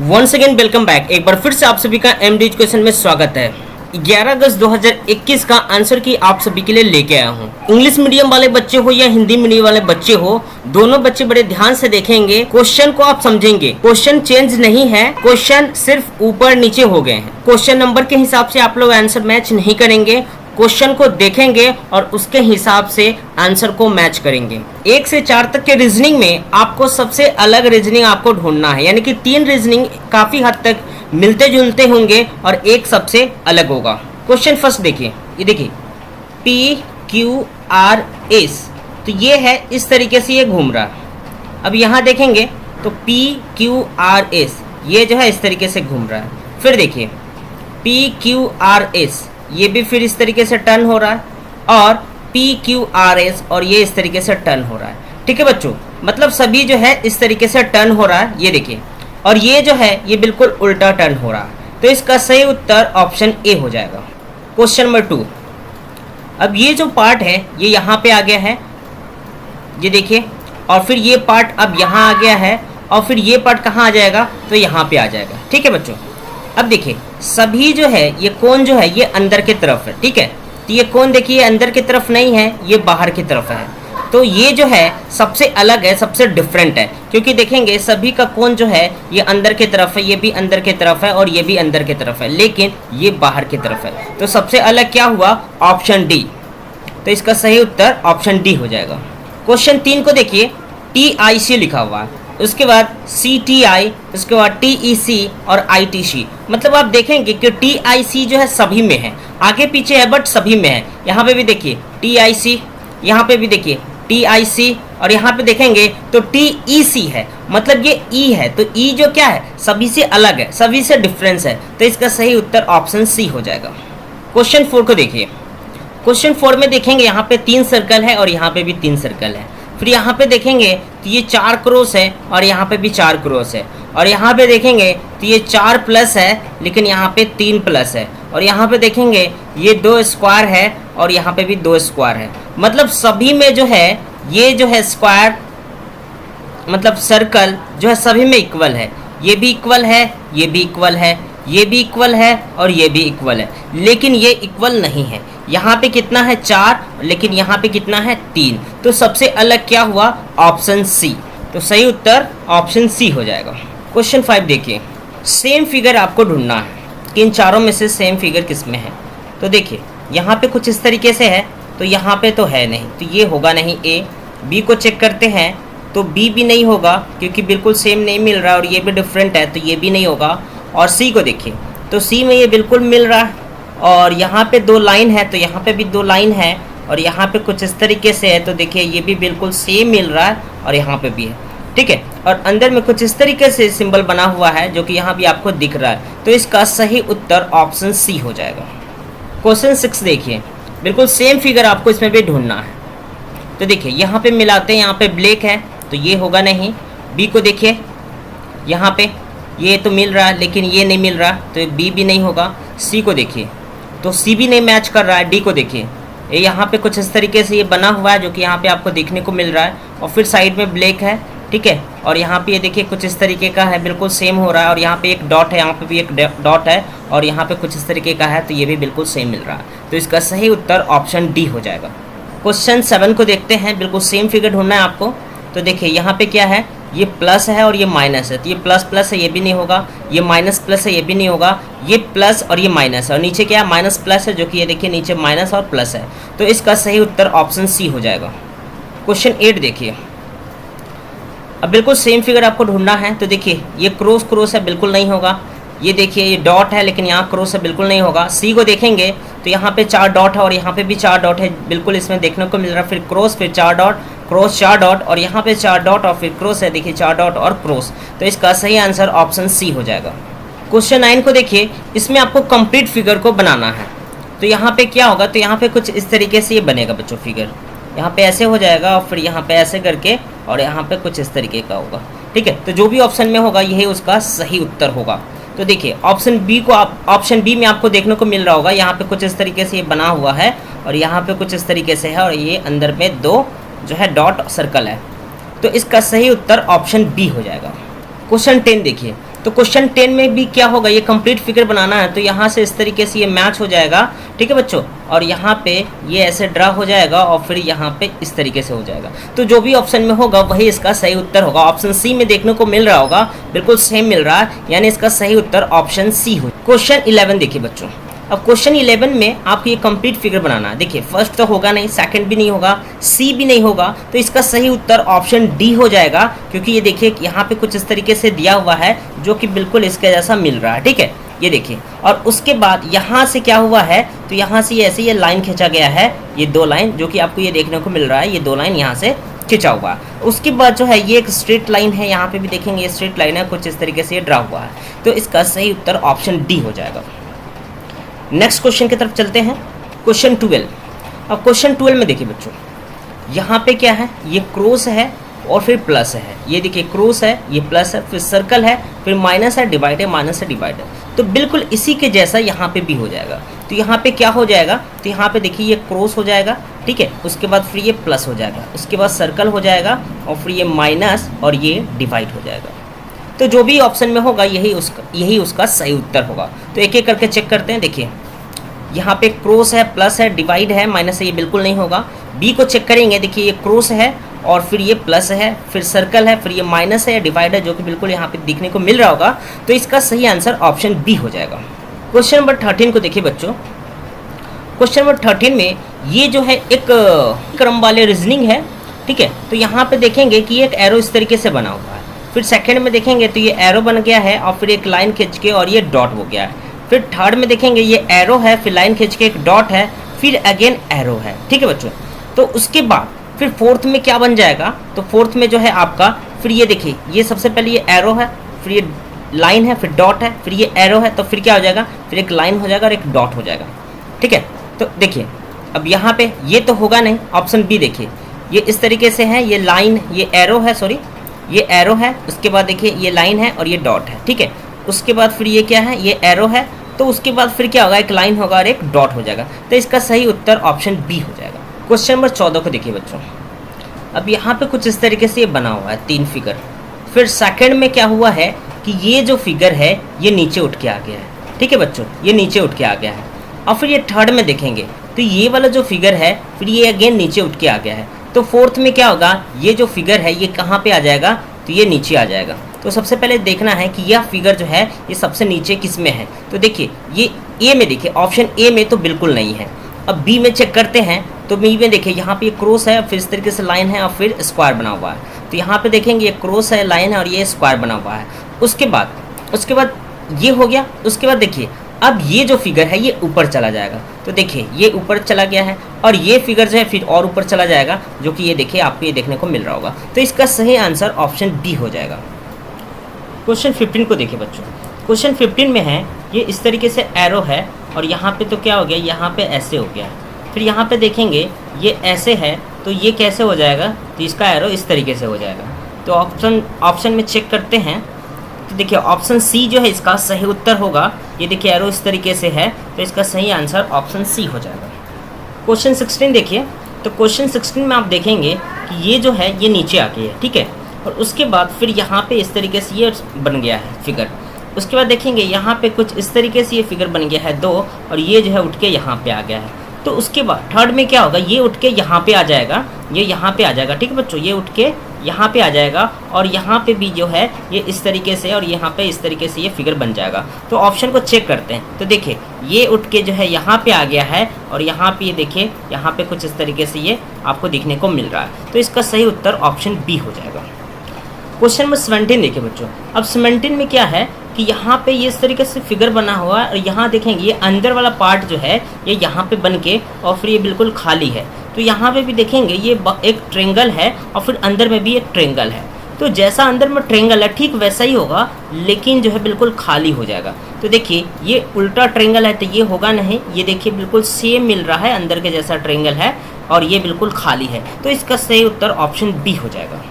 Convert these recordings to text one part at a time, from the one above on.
Once again welcome back. एक बार फिर से आप सभी का एमडी एजुकेशन में स्वागत है। 11 अगस्त 2021 का आंसर की आप सभी के लिए लेके आया हूँ। इंग्लिश मीडियम वाले बच्चे हो या हिंदी मीडियम वाले बच्चे हो, दोनों बच्चे बड़े ध्यान से देखेंगे, क्वेश्चन को आप समझेंगे। क्वेश्चन चेंज नहीं है, क्वेश्चन सिर्फ ऊपर नीचे हो गए हैं। क्वेश्चन नंबर के हिसाब से आप लोग आंसर मैच नहीं करेंगे, क्वेश्चन को देखेंगे और उसके हिसाब से आंसर को मैच करेंगे। 1 से 4 तक के रीजनिंग में आपको सबसे अलग रीजनिंग आपको ढूंढना है, यानी कि 3 रीजनिंग काफी हद तक मिलते जुलते होंगे और एक सबसे अलग होगा। क्वेश्चन फर्स्ट देखिए, ये देखिए PQRS, तो ये है इस तरीके से ये घूम रहा है। अब यहाँ देखेंगे तो PQRS ये जो है इस तरीके से घूम रहा है। फिर देखिए PQRS ये भी फिर इस तरीके से टर्न हो रहा है और PQRS और ये इस तरीके से टर्न हो रहा है। ठीक है बच्चों, मतलब सभी जो है इस तरीके से टर्न हो रहा है, ये देखिए, और ये जो है ये बिल्कुल उल्टा टर्न हो रहा है। तो इसका सही उत्तर ऑप्शन ए हो जाएगा। क्वेश्चन नंबर 2, अब ये जो पार्ट है ये यहाँ पे आ गया है, ये देखिए, और फिर ये पार्ट अब यहाँ आ गया है और फिर ये पार्ट कहाँ आ जाएगा, तो यहाँ पे आ जाएगा। ठीक है बच्चों, अब देखिए सभी जो है ये कोण जो है ये अंदर की तरफ है। ठीक है, तो ये कोण देखिए अंदर की तरफ नहीं है, ये बाहर की तरफ है। तो ये जो है सबसे अलग है, सबसे डिफरेंट है, क्योंकि देखेंगे सभी का कोण जो है ये अंदर की तरफ है, ये भी अंदर की तरफ है और ये भी अंदर की तरफ है, लेकिन ये बाहर की तरफ है। तो सबसे अलग क्या हुआ, ऑप्शन डी। तो इसका सही उत्तर ऑप्शन डी हो जाएगा। क्वेश्चन 3 को देखिए, TIC लिखा हुआ है, उसके बाद CTI, उसके बाद TEC और ITC। मतलब आप देखेंगे कि TIC जो है सभी में है, आगे पीछे है बट सभी में है। यहाँ पे भी देखिए TIC, यहाँ पे भी देखिए TIC और यहाँ पे देखेंगे तो TEC है, मतलब ये E है। तो E जो क्या है, सभी से अलग है, सभी से डिफरेंस है। तो इसका सही उत्तर ऑप्शन सी हो जाएगा। क्वेश्चन 4 को देखिए, क्वेश्चन 4 में देखेंगे यहाँ पे 3 सर्कल है और यहाँ पे भी 3 सर्कल है। फिर यहाँ पे देखेंगे तो ये 4 क्रॉस है और यहाँ पे भी 4 क्रॉस है, और यहाँ पे देखेंगे तो ये 4 प्लस है लेकिन यहाँ पे 3 प्लस है, और यहाँ पे देखेंगे ये 2 स्क्वायर है और यहाँ पे भी 2 स्क्वायर है। मतलब सभी में जो है ये जो है स्क्वायर, मतलब सर्कल जो है सभी में इक्वल है। ये भी इक्वल है, ये भी इक्वल है, ये भी इक्वल है और ये भी इक्वल है, लेकिन ये इक्वल नहीं है। यहाँ पे कितना है 4, लेकिन यहाँ पे कितना है 3। तो सबसे अलग क्या हुआ, ऑप्शन सी। तो सही उत्तर ऑप्शन सी हो जाएगा। क्वेश्चन 5 देखिए, सेम फिगर आपको ढूंढना है कि इन चारों में से सेम फिगर किस में है। तो देखिए यहाँ पे कुछ इस तरीके से है, तो यहाँ पे तो है नहीं, तो ये होगा नहीं ए। बी को चेक करते हैं तो बी भी नहीं होगा क्योंकि बिल्कुल सेम नहीं मिल रहा, और ये भी डिफरेंट है तो ये भी नहीं होगा। और सी को देखिए तो सी में ये बिल्कुल मिल रहा है, और यहाँ पे 2 लाइन है तो यहाँ पे भी 2 लाइन है, और यहाँ पे कुछ इस तरीके से है तो देखिए ये भी बिल्कुल सेम मिल रहा है और यहाँ पे भी है। ठीक है, और अंदर में कुछ इस तरीके से सिंबल बना हुआ है जो कि यहाँ भी आपको दिख रहा है। तो इसका सही उत्तर ऑप्शन सी हो जाएगा। क्वेश्चन 6 देखिए, बिल्कुल सेम फिगर आपको इसमें भी ढूंढना है। तो देखिए यहाँ पे मिलाते हैं, यहाँ पे ब्लैक है तो ये होगा नहीं। बी को देखिए, यहाँ पे ये तो मिल रहा है लेकिन ये नहीं मिल रहा, तो बी भी नहीं होगा। सी को देखिए तो सी भी नहीं मैच कर रहा है। डी को देखिए, ये यहाँ पे कुछ इस तरीके से ये बना हुआ है जो कि यहाँ पे आपको देखने को मिल रहा है, और फिर साइड में ब्लैक है। ठीक है, और यहाँ पे ये देखिए कुछ इस तरीके का है, बिल्कुल सेम हो रहा है, और यहाँ पे एक डॉट है, यहाँ पे भी एक डॉट है, और यहाँ पे कुछ इस तरीके का है, तो ये भी बिल्कुल सेम मिल रहा है। तो इसका सही उत्तर ऑप्शन डी हो जाएगा। क्वेश्चन 7 को देखते हैं, बिल्कुल सेम फिगर ढूंढना है आपको। तो देखिए यहाँ पे क्या है, ये प्लस है और ये माइनस है, तो ये प्लस प्लस है, ये भी नहीं होगा। ये माइनस प्लस है, ये भी नहीं होगा। ये प्लस और ये माइनस है, और नीचे क्या है, माइनस प्लस है, जो कि ये देखिए नीचे माइनस और प्लस है। तो इसका सही उत्तर ऑप्शन सी हो जाएगा। क्वेश्चन 8 देखिए, अब बिल्कुल सेम फिगर आपको ढूंढना है। तो देखिए ये क्रॉस क्रॉस है, बिल्कुल नहीं होगा। ये देखिए ये डॉट है लेकिन यहाँ क्रॉस है, बिल्कुल नहीं होगा। सी को देखेंगे तो यहाँ पे 4 डॉट है और यहाँ पे भी 4 डॉट है, बिल्कुल इसमें देखने को मिल रहा है। फिर क्रॉस, फिर 4 डॉट, क्रॉस 4 डॉट, और यहाँ पे 4 डॉट और फिर क्रॉस है, देखिए 4 डॉट और क्रॉस। तो इसका सही आंसर ऑप्शन सी हो जाएगा। क्वेश्चन 9 को देखिए, इसमें आपको कंप्लीट फिगर को बनाना है। तो यहाँ पे क्या होगा, तो यहाँ पे कुछ इस तरीके से ये बनेगा बच्चों फिगर। यहाँ पे ऐसे हो जाएगा और फिर यहाँ पे ऐसे करके, और यहाँ पे कुछ इस तरीके का होगा। ठीक है, तो जो भी ऑप्शन में होगा यही उसका सही उत्तर होगा। तो देखिए ऑप्शन बी में आपको देखने को मिल रहा होगा, यहाँ पे कुछ इस तरीके से ये बना हुआ है, और यहाँ पे कुछ इस तरीके से है, और ये अंदर में 2 जो है डॉट सर्कल है। तो इसका सही उत्तर ऑप्शन बी हो जाएगा। क्वेश्चन 10 देखिए, तो क्वेश्चन 10 में भी क्या होगा, ये कंप्लीट फिगर बनाना है, तो यहाँ से इस तरीके से ये मैच हो जाएगा, ठीक है बच्चों, और यहाँ पे ये ऐसे ड्रा हो जाएगा और फिर यहाँ पे इस तरीके से हो जाएगा। तो जो भी ऑप्शन में होगा वही इसका सही उत्तर होगा। ऑप्शन सी में देखने को मिल रहा होगा, बिल्कुल सेम मिल रहा है, यानी इसका सही उत्तर ऑप्शन सी हो। क्वेश्चन 11 देखिए बच्चों। अब क्वेश्चन 11 में आपको ये कंप्लीट फिगर बनाना है। देखिए फर्स्ट तो होगा नहीं, सेकंड भी नहीं होगा, सी भी नहीं होगा, तो इसका सही उत्तर ऑप्शन डी हो जाएगा, क्योंकि ये देखिए यहाँ पे कुछ इस तरीके से दिया हुआ है जो कि बिल्कुल इसके जैसा मिल रहा है, ठीक है, ये देखिए। और उसके बाद यहाँ से क्या हुआ है, तो यहाँ से ऐसे ये लाइन खींचा गया है, ये 2 लाइन जो कि आपको ये देखने को मिल रहा है, ये 2 लाइन यहाँ से खिंचा हुआ। उसके बाद जो है ये एक स्ट्रेट लाइन है, यहाँ पे भी देखेंगे ये स्ट्रेट लाइन है, कुछ इस तरीके से ये ड्रा हुआ है, तो इसका सही उत्तर ऑप्शन डी हो जाएगा। नेक्स्ट क्वेश्चन की तरफ चलते हैं, क्वेश्चन 12। अब क्वेश्चन 12 में देखिए बच्चों, यहाँ पे क्या है, ये क्रॉस है और फिर प्लस है, ये देखिए क्रॉस है, ये प्लस है, फिर सर्कल है, फिर माइनस है, डिवाइड है, माइनस है, डिवाइड है, तो बिल्कुल इसी के जैसा यहाँ पे भी हो जाएगा। तो यहाँ पे क्या हो जाएगा, तो यहाँ पे देखिए ये क्रॉस हो जाएगा, ठीक है, उसके बाद फिर ये प्लस हो जाएगा, उसके बाद सर्कल हो जाएगा और फिर ये माइनस और ये डिवाइड हो जाएगा। तो जो भी ऑप्शन में होगा यही उसका सही उत्तर होगा। तो एक एक करके चेक करते हैं। देखिए यहाँ पे क्रॉस है, प्लस है, डिवाइड है, माइनस है, ये बिल्कुल नहीं होगा। बी को चेक करेंगे, देखिए ये क्रॉस है और फिर ये प्लस है, फिर सर्कल है, फिर ये माइनस है या डिवाइड है, जो कि बिल्कुल यहाँ पे दिखने को मिल रहा होगा, तो इसका सही आंसर ऑप्शन बी हो जाएगा। क्वेश्चन नंबर 13 को देखिए बच्चों। क्वेश्चन नंबर 13 में ये जो है एक क्रम वाले रीजनिंग है, ठीक है, तो यहाँ पे देखेंगे कि एक एरो इस तरीके से बना हुआ है, फिर सेकंड में देखेंगे तो ये एरो बन गया है और फिर एक लाइन खींच के और ये डॉट हो गया है, फिर थर्ड में देखेंगे ये एरो है, फिर लाइन खींच के एक डॉट है, फिर अगेन एरो है, ठीक है बच्चों। तो उसके बाद फिर फोर्थ में क्या बन जाएगा, तो फोर्थ में जो है आपका फिर ये देखिए, ये सबसे पहले ये एरो है, फिर ये लाइन है, फिर डॉट है, फिर ये एरो है, तो फिर क्या हो जाएगा, फिर एक लाइन हो जाएगा और एक डॉट हो जाएगा, ठीक है। तो देखिए अब यहाँ पे ये तो होगा नहीं, ऑप्शन बी देखिए, ये इस तरीके से है, ये लाइन, ये एरो है, सॉरी ये एरो है, उसके बाद देखिए ये लाइन है और ये डॉट है, ठीक है। उसके बाद फिर ये क्या है, ये एरो है, तो उसके बाद फिर क्या होगा, एक लाइन होगा और एक डॉट हो जाएगा, तो इसका सही उत्तर ऑप्शन बी हो जाएगा। क्वेश्चन नंबर 14 को देखिए बच्चों। अब यहाँ पे कुछ इस तरीके से ये बना हुआ है 3 फिगर, फिर सेकंड में क्या हुआ है कि ये जो फिगर है ये नीचे उठ के आ गया है, ठीक है बच्चों, ये नीचे उठ के आ गया है। और फिर ये थर्ड में देखेंगे तो ये वाला जो फिगर है फिर ये अगेन नीचे उठ के आ गया है, तो फोर्थ में क्या होगा, ये जो फिगर है ये कहाँ पे आ जाएगा, तो ये नीचे आ जाएगा। तो सबसे पहले देखना है कि यह फिगर जो है ये सबसे नीचे किस में है, तो देखिए ये ए में, देखिए ऑप्शन ए में तो बिल्कुल नहीं है। अब बी में चेक करते हैं, तो बी में देखिए यहाँ पे ये क्रॉस है, फिर इस तरीके से लाइन है और फिर स्क्वायर बना हुआ है, तो यहाँ पे देखेंगे ये क्रॉस है, लाइन है और ये स्क्वायर बना हुआ है। उसके बाद ये हो गया। उसके बाद देखिए अब ये जो फिगर है ये ऊपर चला जाएगा, तो देखिए ये ऊपर चला गया है और ये फिगर जो है फिर और ऊपर चला जाएगा, जो कि ये देखिए आपको ये देखने को मिल रहा होगा, तो इसका सही आंसर ऑप्शन बी हो जाएगा। क्वेश्चन 15 को देखिए बच्चों। क्वेश्चन 15 में है ये इस तरीके से एरो है और यहाँ पे तो क्या हो गया, यहाँ पे ऐसे हो गया, फिर यहाँ पे देखेंगे ये ऐसे है, तो ये कैसे हो जाएगा, तो इसका एरो इस तरीके से हो जाएगा। तो ऑप्शन में चेक करते हैं, तो देखिए ऑप्शन सी जो है इसका सही उत्तर होगा। ये देखिए एरो इस तरीके से है, तो इसका सही आंसर ऑप्शन सी हो जाएगा। क्वेश्चन 16 देखिए। तो क्वेश्चन 16 में आप देखेंगे कि ये जो है ये नीचे आ गई है, ठीक है, और उसके बाद फिर यहाँ पे इस तरीके से ये बन गया है फिगर। उसके बाद देखेंगे यहाँ पे कुछ इस तरीके से ये फिगर बन गया है 2, और ये जो है उठ के यहाँ पे आ गया है। तो उसके बाद थर्ड में क्या होगा, ये उठ के यहाँ पे आ जाएगा, ये यहाँ पे आ जाएगा, ठीक है बच्चों, ये उठ के यहाँ पे आ जाएगा और यहाँ पे भी जो है ये इस तरीके से और यहाँ पे इस तरीके से ये फिगर बन जाएगा। तो ऑप्शन को चेक करते हैं, तो देखिए ये उठ के जो है यहाँ पे आ गया है और यहाँ पे ये देखिए यहाँ पे कुछ इस तरीके से ये आपको दिखने को मिल रहा है, तो इसका सही उत्तर ऑप्शन बी हो जाएगा। क्वेश्चन नंबर 17 देखिए बच्चों। अब 17 में क्या है कि यहाँ पे ये इस तरीके से फिगर बना हुआ है और यहाँ देखेंगे ये अंदर वाला पार्ट जो है ये यहाँ पे बन के और फिर ये बिल्कुल खाली है। तो यहाँ पे भी देखेंगे ये एक ट्रेंगल है और फिर अंदर में भी एक ट्रेंगल है। तो जैसा अंदर में ट्रेंगल है ठीक वैसा ही होगा, लेकिन जो है बिल्कुल खाली हो जाएगा। तो देखिए ये उल्टा ट्रेंगल है तो ये होगा नहीं, ये देखिए बिल्कुल सेम मिल रहा है, अंदर के जैसा ट्रेंगल है और ये बिल्कुल खाली है, तो इसका सही उत्तर ऑप्शन बी हो जाएगा।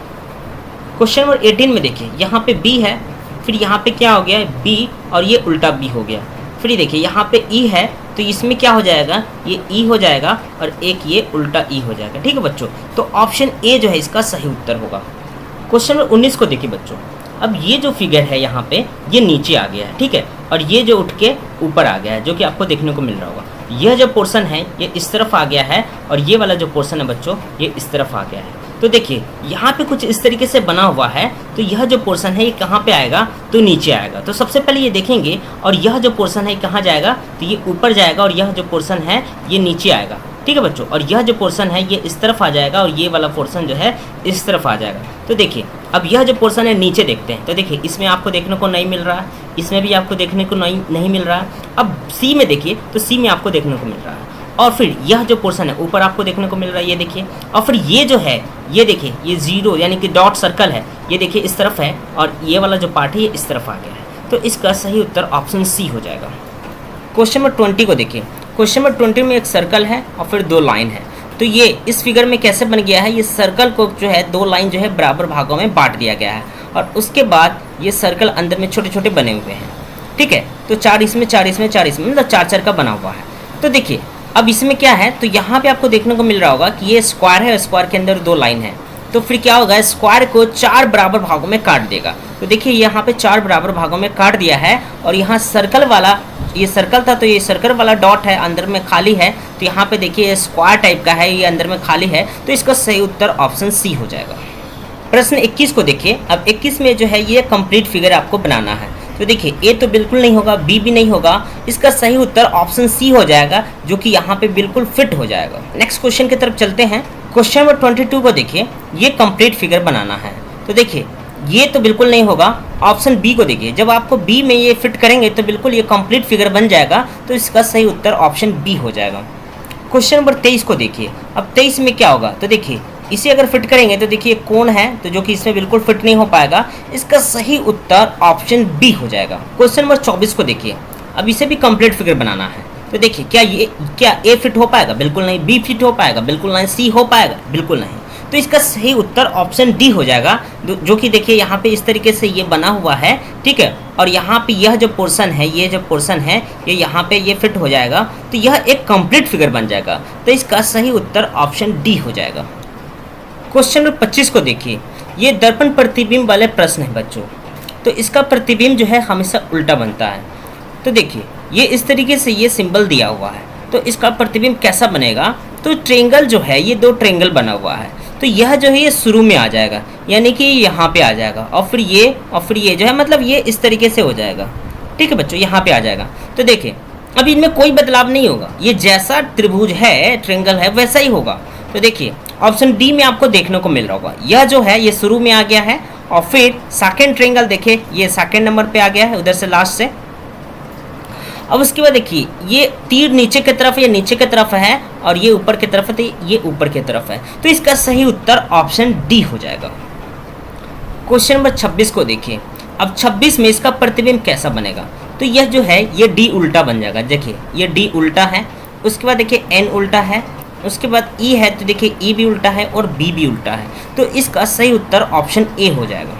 क्वेश्चन नंबर 18 में देखिए यहाँ पे बी है, फिर यहाँ पे क्या हो गया है बी और ये उल्टा बी हो गया। फिर देखिए यहाँ पे ई है तो इसमें क्या हो जाएगा, ये ई हो जाएगा और एक ये उल्टा ई हो जाएगा, ठीक है बच्चों। तो ऑप्शन ए जो है इसका सही उत्तर होगा। क्वेश्चन नंबर 19 को देखिए बच्चों। अब ये जो फिगर है यहाँ पे ये नीचे आ गया है, ठीक है, और ये जो उठ के ऊपर आ गया है, जो कि आपको देखने को मिल रहा होगा। यह जो पोर्शन है ये इस तरफ आ गया है और ये वाला जो पोर्शन है बच्चों ये इस तरफ आ गया है। तो देखिए यहाँ पे कुछ इस तरीके से बना हुआ है, तो यह जो पोर्शन है ये कहाँ पे आएगा, तो नीचे आएगा। तो सबसे पहले ये देखेंगे, और यह जो पोर्शन है कहाँ जाएगा, तो ये ऊपर जाएगा, और यह जो पोर्शन है ये नीचे आएगा, ठीक है बच्चों। और यह जो पोर्शन है ये इस तरफ आ जाएगा और ये वाला पोर्शन जो है इस तरफ आ जाएगा। तो देखिए अब यह जो पोर्शन है नीचे देखते हैं, तो देखिए इसमें आपको देखने को नहीं मिल रहा है, इसमें भी आपको देखने को नहीं मिल रहा है। अब सी में देखिए, तो सी में आपको देखने को मिल रहा है, और फिर यह जो पोर्शन है ऊपर आपको देखने को मिल रहा है, ये देखिए। और फिर ये जो है ये देखिए ये जीरो यानी कि डॉट सर्कल है, ये देखिए इस तरफ है, और ये वाला जो पार्ट है ये इस तरफ आ गया है। तो इसका सही उत्तर ऑप्शन सी हो जाएगा। क्वेश्चन नंबर 20 को देखिए। क्वेश्चन नंबर 20 में एक सर्कल है और फिर 2 लाइन है। तो ये इस फिगर में कैसे बन गया है, ये सर्कल को जो है 2 लाइन जो है बराबर भागों में बांट दिया गया है, और उसके बाद ये सर्कल अंदर में छोटे छोटे बने हुए हैं, ठीक है। तो 4 इसमें 4 इसमें 4 इसमें, मतलब 4 का बना हुआ है। तो देखिए अब इसमें क्या है, तो यहाँ पे आपको देखने को मिल रहा होगा कि ये स्क्वायर है, स्क्वायर के अंदर 2 लाइन है। तो फिर क्या होगा, स्क्वायर को 4 बराबर भागों में काट देगा। तो देखिए यहाँ पे 4 बराबर भागों में काट दिया है, और यहाँ सर्कल वाला, ये सर्कल था तो ये सर्कल वाला डॉट है, अंदर में खाली है। तो यहाँ पे देखिए ये स्क्वायर टाइप का है, ये अंदर में खाली है। तो इसका सही उत्तर ऑप्शन सी हो जाएगा। प्रश्न 21 को देखिए। अब 21 में जो है ये कंप्लीट फिगर आपको बनाना है। तो देखिए ए तो बिल्कुल नहीं होगा, बी भी नहीं होगा, इसका सही उत्तर ऑप्शन सी हो जाएगा, जो कि यहाँ पे बिल्कुल फिट हो जाएगा। नेक्स्ट क्वेश्चन की तरफ चलते हैं। क्वेश्चन नंबर 22 को देखिए, ये कंप्लीट फिगर बनाना है। तो देखिए ये तो बिल्कुल नहीं होगा, ऑप्शन बी को देखिए। जब आपको बी में ये फिट करेंगे तो बिल्कुल ये कंप्लीट फिगर बन जाएगा। तो इसका सही उत्तर ऑप्शन बी हो जाएगा। क्वेश्चन नंबर 23 को देखिए। अब 23 में क्या होगा, तो देखिए इसे अगर फिट करेंगे तो देखिए कोण है, तो जो कि इसमें बिल्कुल फिट नहीं हो पाएगा। इसका सही उत्तर ऑप्शन बी हो जाएगा। क्वेश्चन नंबर 24 को देखिए। अब इसे भी कंप्लीट फिगर बनाना है। तो देखिए क्या ए फिट हो पाएगा, बिल्कुल नहीं। बी फिट हो पाएगा, बिल्कुल नहीं। सी हो पाएगा, बिल्कुल नहीं। तो इसका सही उत्तर ऑप्शन डी हो जाएगा, जो कि देखिए यहाँ पे इस तरीके से ये बना हुआ है, ठीक है। और यहाँ पे यह जो पोर्शन है, ये जो पोर्शन है ये यहाँ पे ये फिट हो जाएगा, तो यह एक कंप्लीट फिगर बन जाएगा। तो इसका सही उत्तर ऑप्शन डी हो जाएगा। क्वेश्चन नंबर 25 को देखिए। ये दर्पण प्रतिबिंब वाले प्रश्न है बच्चों। तो इसका प्रतिबिंब जो है हमेशा उल्टा बनता है। तो देखिए ये इस तरीके से ये सिंबल दिया हुआ है, तो इसका प्रतिबिंब कैसा बनेगा, तो ट्रेंगल जो है ये 2 ट्रेंगल बना हुआ है। तो यह जो है ये शुरू में आ जाएगा, यानी कि यहाँ पे आ जाएगा, और फिर ये जो है मतलब ये इस तरीके से हो जाएगा, ठीक है बच्चों, यहाँ पे आ जाएगा। तो देखिए अब इनमें कोई बदलाव नहीं होगा, ये जैसा त्रिभुज है, ट्रेंगल है, वैसा ही होगा। तो देखिए ऑप्शन डी में आपको देखने को मिल रहा होगा, यह जो है ये शुरू में आ गया है, और फिर सेकंड ट्रेंगल देखिए ये सेकंड नंबर पे आ गया है उधर से लास्ट से। अब उसके बाद देखिए ये तीर नीचे की तरफ, ये नीचे की तरफ है, और ये ऊपर की तरफ है, तो ये ऊपर की तरफ है। तो इसका सही उत्तर ऑप्शन डी हो जाएगा। क्वेश्चन नंबर 26 को देखिए। अब 26 में इसका प्रतिबिंब कैसा बनेगा, तो यह जो है ये डी उल्टा बन जाएगा। देखिए ये डी उल्टा है, उसके बाद देखिए एन उल्टा है, उसके बाद ई है, तो देखिए ई भी उल्टा है और बी भी उल्टा है। तो इसका सही उत्तर ऑप्शन ए हो जाएगा।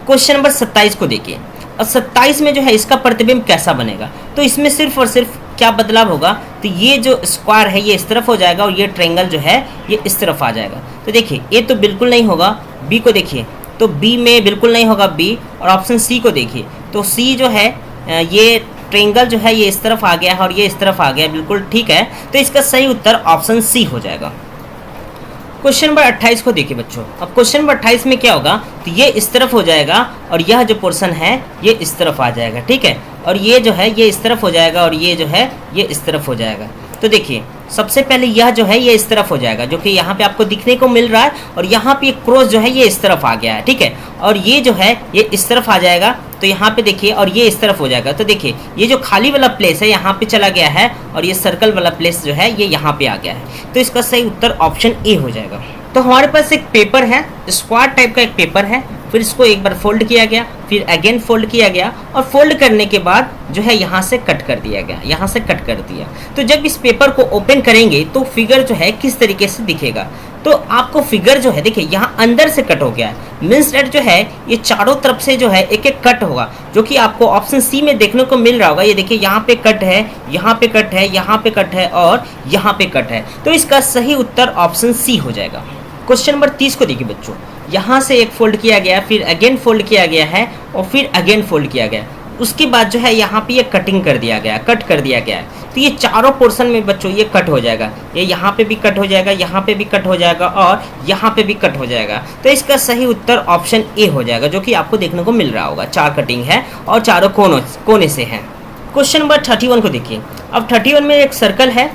क्वेश्चन नंबर 27 को देखिए। और 27 में जो है इसका प्रतिबिंब कैसा बनेगा, तो इसमें सिर्फ और सिर्फ क्या बदलाव होगा, तो ये जो स्क्वायर है ये इस तरफ हो जाएगा, और ये ट्रायंगल जो है ये इस तरफ आ जाएगा। तो देखिए ए तो बिल्कुल नहीं होगा, बी को देखिए, तो बी में बिल्कुल नहीं होगा बी, और ऑप्शन सी को देखिए, तो सी जो है ये ट्रायंगल जो है ये इस तरफ आ गया है और ये इस तरफ आ गया, बिल्कुल ठीक है। तो इसका सही उत्तर ऑप्शन सी हो जाएगा। क्वेश्चन नंबर 28 को देखिए बच्चों। अब क्वेश्चन नंबर 28 में क्या होगा, तो ये इस तरफ हो जाएगा, और यह जो पोर्शन है ये इस तरफ आ जाएगा, ठीक है। और ये जो है ये इस तरफ हो जाएगा, और ये जो है ये इस तरफ हो जाएगा। तो देखिए सबसे पहले यह जो है ये इस तरफ हो जाएगा, जो कि यहाँ पे आपको दिखने को मिल रहा है, और यहाँ पे क्रॉस जो है ये इस तरफ आ गया है, ठीक है। और ये जो है ये इस तरफ आ जाएगा, तो यहाँ पे देखिए, और ये इस तरफ हो जाएगा। तो देखिए ये जो खाली वाला प्लेस है यहाँ पे चला गया है, और ये सर्कल वाला प्लेस जो है ये यहाँ पे आ गया है। तो इसका सही उत्तर ऑप्शन ए हो जाएगा। तो हमारे पास एक पेपर है, स्क्वायर टाइप का एक पेपर है, फिर इसको एक बार फोल्ड किया गया, फिर अगेन फोल्ड किया गया, और फोल्ड करने के बाद जो है यहाँ से कट कर दिया गया, यहाँ से कट कर दिया। तो जब इस पेपर को ओपन करेंगे तो फिगर जो है किस तरीके से दिखेगा, तो आपको फिगर जो है देखिए यहाँ अंदर से कट हो गया है, मीन्स डेट जो है ये चारों तरफ से जो है एक एक कट होगा, जो कि आपको ऑप्शन सी में देखने को मिल रहा होगा। ये देखिए यहाँ पे कट है, यहाँ पे कट है, यहाँ पे कट है, और यहाँ पे कट है। तो इसका सही उत्तर ऑप्शन सी हो जाएगा। क्वेश्चन नंबर 30 को देखिए बच्चों, यहाँ से एक फोल्ड किया गया, फिर अगेन फोल्ड किया गया है और फिर अगेन फोल्ड किया गया, उसके बाद जो है यहाँ पे ये कटिंग कर दिया गया, कट कर दिया गया है। तो ये चारों पोर्शन में बच्चों ये कट हो जाएगा, ये यहाँ पे भी कट हो जाएगा, यहाँ पे भी कट हो जाएगा और यहाँ पे भी कट हो जाएगा। तो इसका सही उत्तर ऑप्शन ए हो जाएगा, जो कि आपको देखने को मिल रहा होगा। 4 कटिंग है और चारों कोने से है। क्वेश्चन नंबर 31 को देखिए। अब 31 में एक सर्कल है,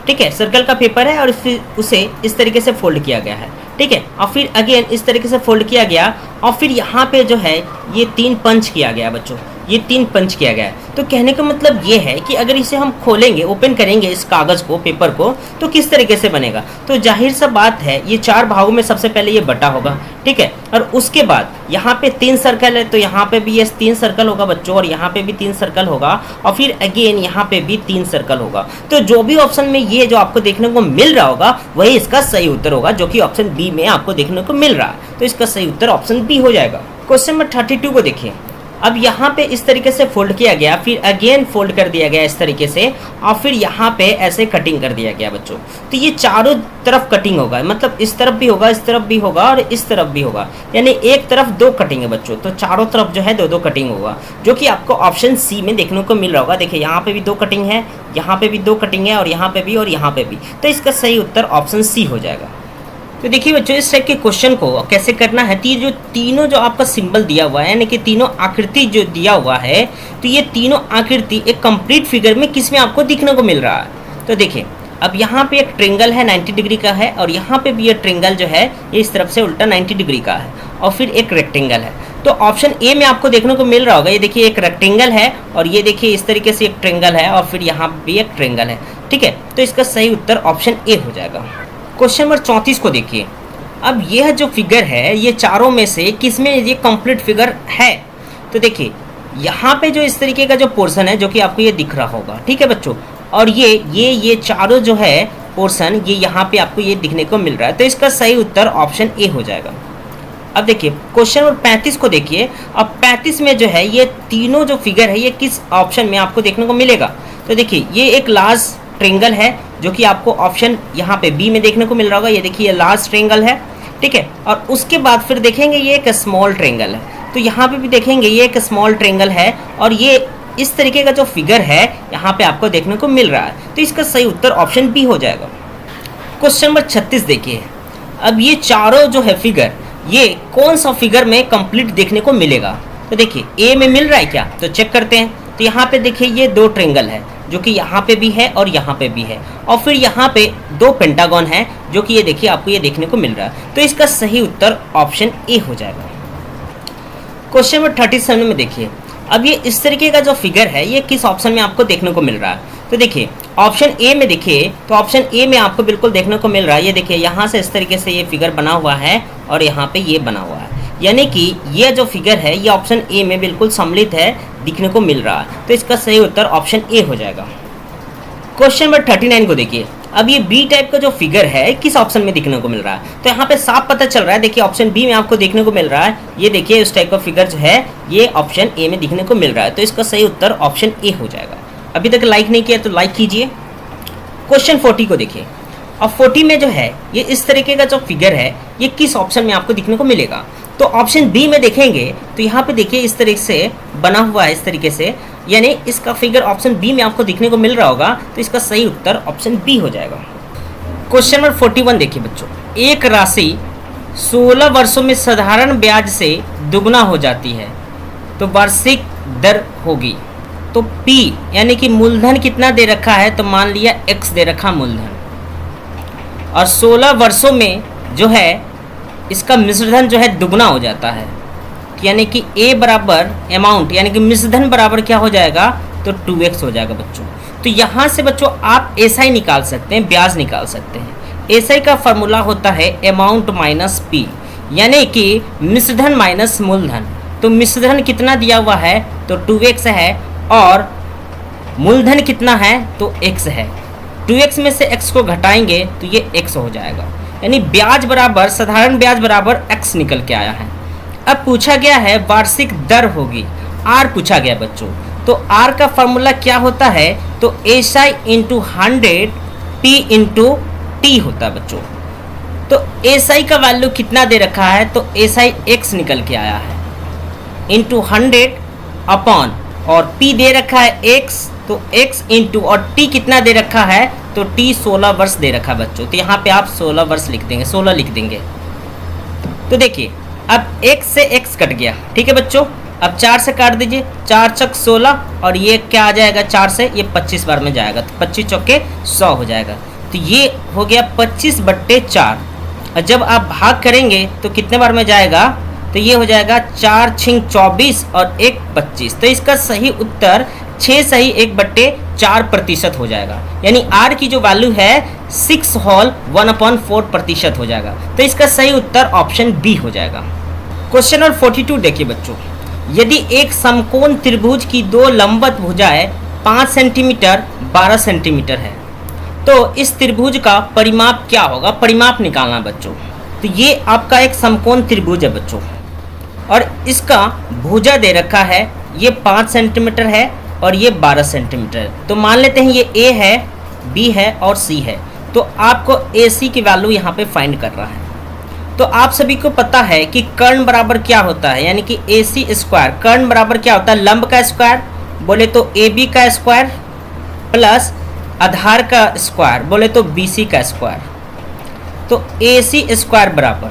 ठीक है, सर्कल का पेपर है और फिर उसे इस तरीके से फोल्ड किया गया है, ठीक है, और फिर अगेन इस तरीके से फोल्ड किया गया और फिर यहाँ पे जो है ये 3 पंच किया गया बच्चों, ये 3 पंच किया गया है। तो कहने का मतलब ये है कि अगर इसे हम खोलेंगे, ओपन करेंगे इस कागज़ को, पेपर को, तो किस तरीके से बनेगा। तो जाहिर सा बात है ये 4 भागों में सबसे पहले ये बटा होगा, ठीक है, और उसके बाद यहाँ पे 3 सर्कल है, तो यहाँ पे भी ये 3 सर्कल होगा बच्चों और यहाँ पे भी 3 सर्कल होगा और फिर अगेन यहाँ पे भी 3 सर्कल होगा। तो जो भी ऑप्शन में ये जो आपको देखने को मिल रहा होगा वही इसका सही उत्तर होगा, जो कि ऑप्शन बी में आपको देखने को मिल रहा है। तो इसका सही उत्तर ऑप्शन बी हो जाएगा। क्वेश्चन नंबर 32 को देखिए। अब यहाँ पे इस तरीके से फोल्ड किया गया, फिर अगेन फोल्ड कर दिया गया इस तरीके से और फिर यहाँ पे ऐसे कटिंग कर दिया गया बच्चों। तो ये चारों तरफ कटिंग होगा, मतलब इस तरफ भी होगा, इस तरफ भी होगा और इस तरफ भी होगा, यानी एक तरफ 2 कटिंग है बच्चों। तो चारों तरफ जो है 2-2 कटिंग होगा, जो कि आपको ऑप्शन सी में देखने को मिल रहा होगा। देखिए यहाँ पे भी 2 कटिंग है, यहाँ पे भी 2 कटिंग है और यहाँ पे भी और यहाँ पे भी। तो इसका सही उत्तर ऑप्शन सी हो जाएगा। तो देखिए बच्चों, इस टाइप के क्वेश्चन को कैसे करना है, तो ये जो तीनों जो आपका सिंबल दिया हुआ है, यानी कि तीनों आकृति जो दिया हुआ है, तो ये तीनों आकृति एक कंप्लीट फिगर में किस में आपको दिखने को मिल रहा है। तो देखिए अब यहाँ पे एक ट्रेंगल है 90 डिग्री का है और यहाँ पे भी ये ट्रेंगल जो है ये इस तरफ से उल्टा 90 डिग्री का है और फिर एक रेक्टेंगल है। तो ऑप्शन ए में आपको देखने को मिल रहा होगा, ये देखिए एक रेक्टेंगल है और ये देखिए इस तरीके से एक ट्रेंगल है और फिर यहाँ भी एक ट्रेंगल है, ठीक है। तो इसका सही उत्तर ऑप्शन ए हो जाएगा। क्वेश्चन नंबर 34 को देखिए। अब यह जो फिगर है ये चारों में से किस में ये कंप्लीट फिगर है। तो देखिए यहाँ पे जो इस तरीके का जो पोर्शन है, जो कि आपको ये दिख रहा होगा, ठीक है बच्चों, और ये चारों जो है पोर्शन ये यहाँ पे आपको ये दिखने को मिल रहा है। तो इसका सही उत्तर ऑप्शन ए हो जाएगा। अब देखिए क्वेश्चन नंबर 35 को देखिए। अब 35 में जो है ये तीनों जो फिगर है ये किस ऑप्शन में आपको देखने को मिलेगा। तो देखिए ये एक लार्ज ट्रेंगल है, जो कि आपको ऑप्शन यहाँ पे बी में देखने को मिल रहा होगा। ये देखिए ये लार्ज ट्रेंगल है, ठीक है, और उसके बाद फिर देखेंगे ये एक स्मॉल ट्रेंगल है। तो यहाँ पे भी देखेंगे ये एक स्मॉल ट्रेंगल है और ये इस तरीके का जो फिगर है यहाँ पे आपको देखने को मिल रहा है। तो इसका सही उत्तर ऑप्शन बी हो जाएगा। क्वेश्चन नंबर 36 देखिए। अब ये चारों जो है फिगर ये कौन सा फिगर में कंप्लीट देखने को मिलेगा। तो देखिए ए में मिल रहा है क्या, तो चेक करते हैं। तो यहाँ पे देखिए ये 2 ट्रेंगल है, जो कि यहाँ पे भी है और यहाँ पे भी है, और फिर यहाँ पे 2 पेंटागन है, जो कि ये देखिए आपको ये देखने को मिल रहा है। तो इसका सही उत्तर ऑप्शन ए हो जाएगा। क्वेश्चन नंबर 37 में देखिए। अब ये इस तरीके का जो फिगर है ये किस ऑप्शन में आपको देखने को मिल रहा है। तो देखिए ऑप्शन ए में देखिए, तो ऑप्शन ए में आपको बिल्कुल देखने को मिल रहा है। ये देखिए यहाँ से इस तरीके से ये फिगर बना हुआ है और यहाँ पे ये बना हुआ है, यानी कि ये जो फिगर है ये ऑप्शन ए में बिल्कुल सम्मिलित है, दिखने को मिल रहा है। तो इसका सही उत्तर ऑप्शन ए हो जाएगा। क्वेश्चन नंबर 39 को देखिए। अब ये बी टाइप का जो फिगर है किस ऑप्शन में दिखने को मिल रहा है। तो यहाँ पे साफ पता चल रहा है, देखिए ऑप्शन बी में आपको देखने को मिल रहा है। ये देखिए इस टाइप का फिगर जो है ये ऑप्शन ए में दिखने को मिल रहा है। तो इसका सही उत्तर ऑप्शन ए हो जाएगा। अभी तक लाइक नहीं किया तो लाइक कीजिए। क्वेश्चन 40 को देखिए। अब 40 में जो है ये इस तरीके का जो फिगर है ये किस ऑप्शन में आपको दिखने को मिलेगा। तो ऑप्शन बी में देखेंगे तो यहाँ पे देखिए इस तरीके से बना हुआ है, इस तरीके से, यानी इसका फिगर ऑप्शन बी में आपको दिखने को मिल रहा होगा। तो इसका सही उत्तर ऑप्शन बी हो जाएगा। क्वेश्चन नंबर 41 देखिए बच्चों। एक राशि 16 वर्षों में साधारण ब्याज से दुगना हो जाती है तो वार्षिक दर होगी। तो P यानी कि मूलधन कितना दे रखा है, तो मान लिया X दे रखा मूलधन, और 16 वर्षों में जो है इसका मिश्रधन जो है दुगना हो जाता है, यानी कि A बराबर अमाउंट यानी कि मिश्रधन बराबर क्या हो जाएगा, तो 2x हो जाएगा बच्चों। तो यहाँ से बच्चों आप SI निकाल सकते हैं, ब्याज निकाल सकते हैं। SI का फॉर्मूला होता है अमाउंट माइनस P, यानी कि मिश्रधन माइनस मूलधन। तो मिश्रधन कितना दिया हुआ है, तो 2x है, और मूलधन कितना है, तो x है। 2x में से x को घटाएंगे तो ये x हो जाएगा, यानी ब्याज बराबर साधारण ब्याज बराबर x निकल के आया है। अब पूछा गया है वार्षिक दर होगी, r पूछा गया बच्चों। तो r का फॉर्मूला क्या होता है, तो SI into 100 P into T होता है बच्चों। तो SI का वैल्यू कितना दे रखा है, तो SI x निकल के आया है इंटू 100 अपॉन, और P दे रखा है x, तो x इंटू, और T कितना दे रखा है, तो T 16 वर्ष दे रखा है बच्चों। तो यहाँ पे आप 16 वर्ष लिख देंगे, 16 लिख देंगे। तो देखिए अब x से x कट गया, ठीक है बच्चों। अब 4 से काट दीजिए, 4 चौक 16, और ये क्या आ जाएगा 4 से, ये 25 बार में जाएगा, तो 25 चौके 100 हो जाएगा। तो ये हो गया 25/4। और जब आप भाग करेंगे तो कितने बार में जाएगा, तो ये हो जाएगा 4 छिंग 24 और 1 25। तो इसका सही उत्तर 6 सही 1/4% हो जाएगा, यानी r की जो वैल्यू है 6 होल 1/4% हो जाएगा। तो इसका सही उत्तर ऑप्शन बी हो जाएगा। क्वेश्चन नंबर 42 देखिए बच्चों, यदि एक समकोण त्रिभुज की दो लंबवत भुजाएं 5 सेंटीमीटर 12 सेंटीमीटर है, तो इस त्रिभुज का परिमाप क्या होगा, परिमाप निकालना बच्चों। तो ये आपका एक समकोण त्रिभुज है बच्चों, और इसका भुजा दे रखा है, ये 5 सेंटीमीटर है और ये 12 सेंटीमीटर है। तो मान लेते हैं ये A है, B है और C है। तो आपको AC की वैल्यू यहाँ पे फाइंड करना है। तो आप सभी को पता है कि कर्ण बराबर क्या होता है, यानी कि AC स्क्वायर, कर्ण बराबर क्या होता है, लंब का स्क्वायर, बोले तो AB का स्क्वायर प्लस आधार का स्क्वायर, बोले तो BC का स्क्वायर। तो AC स्क्वायर बराबर,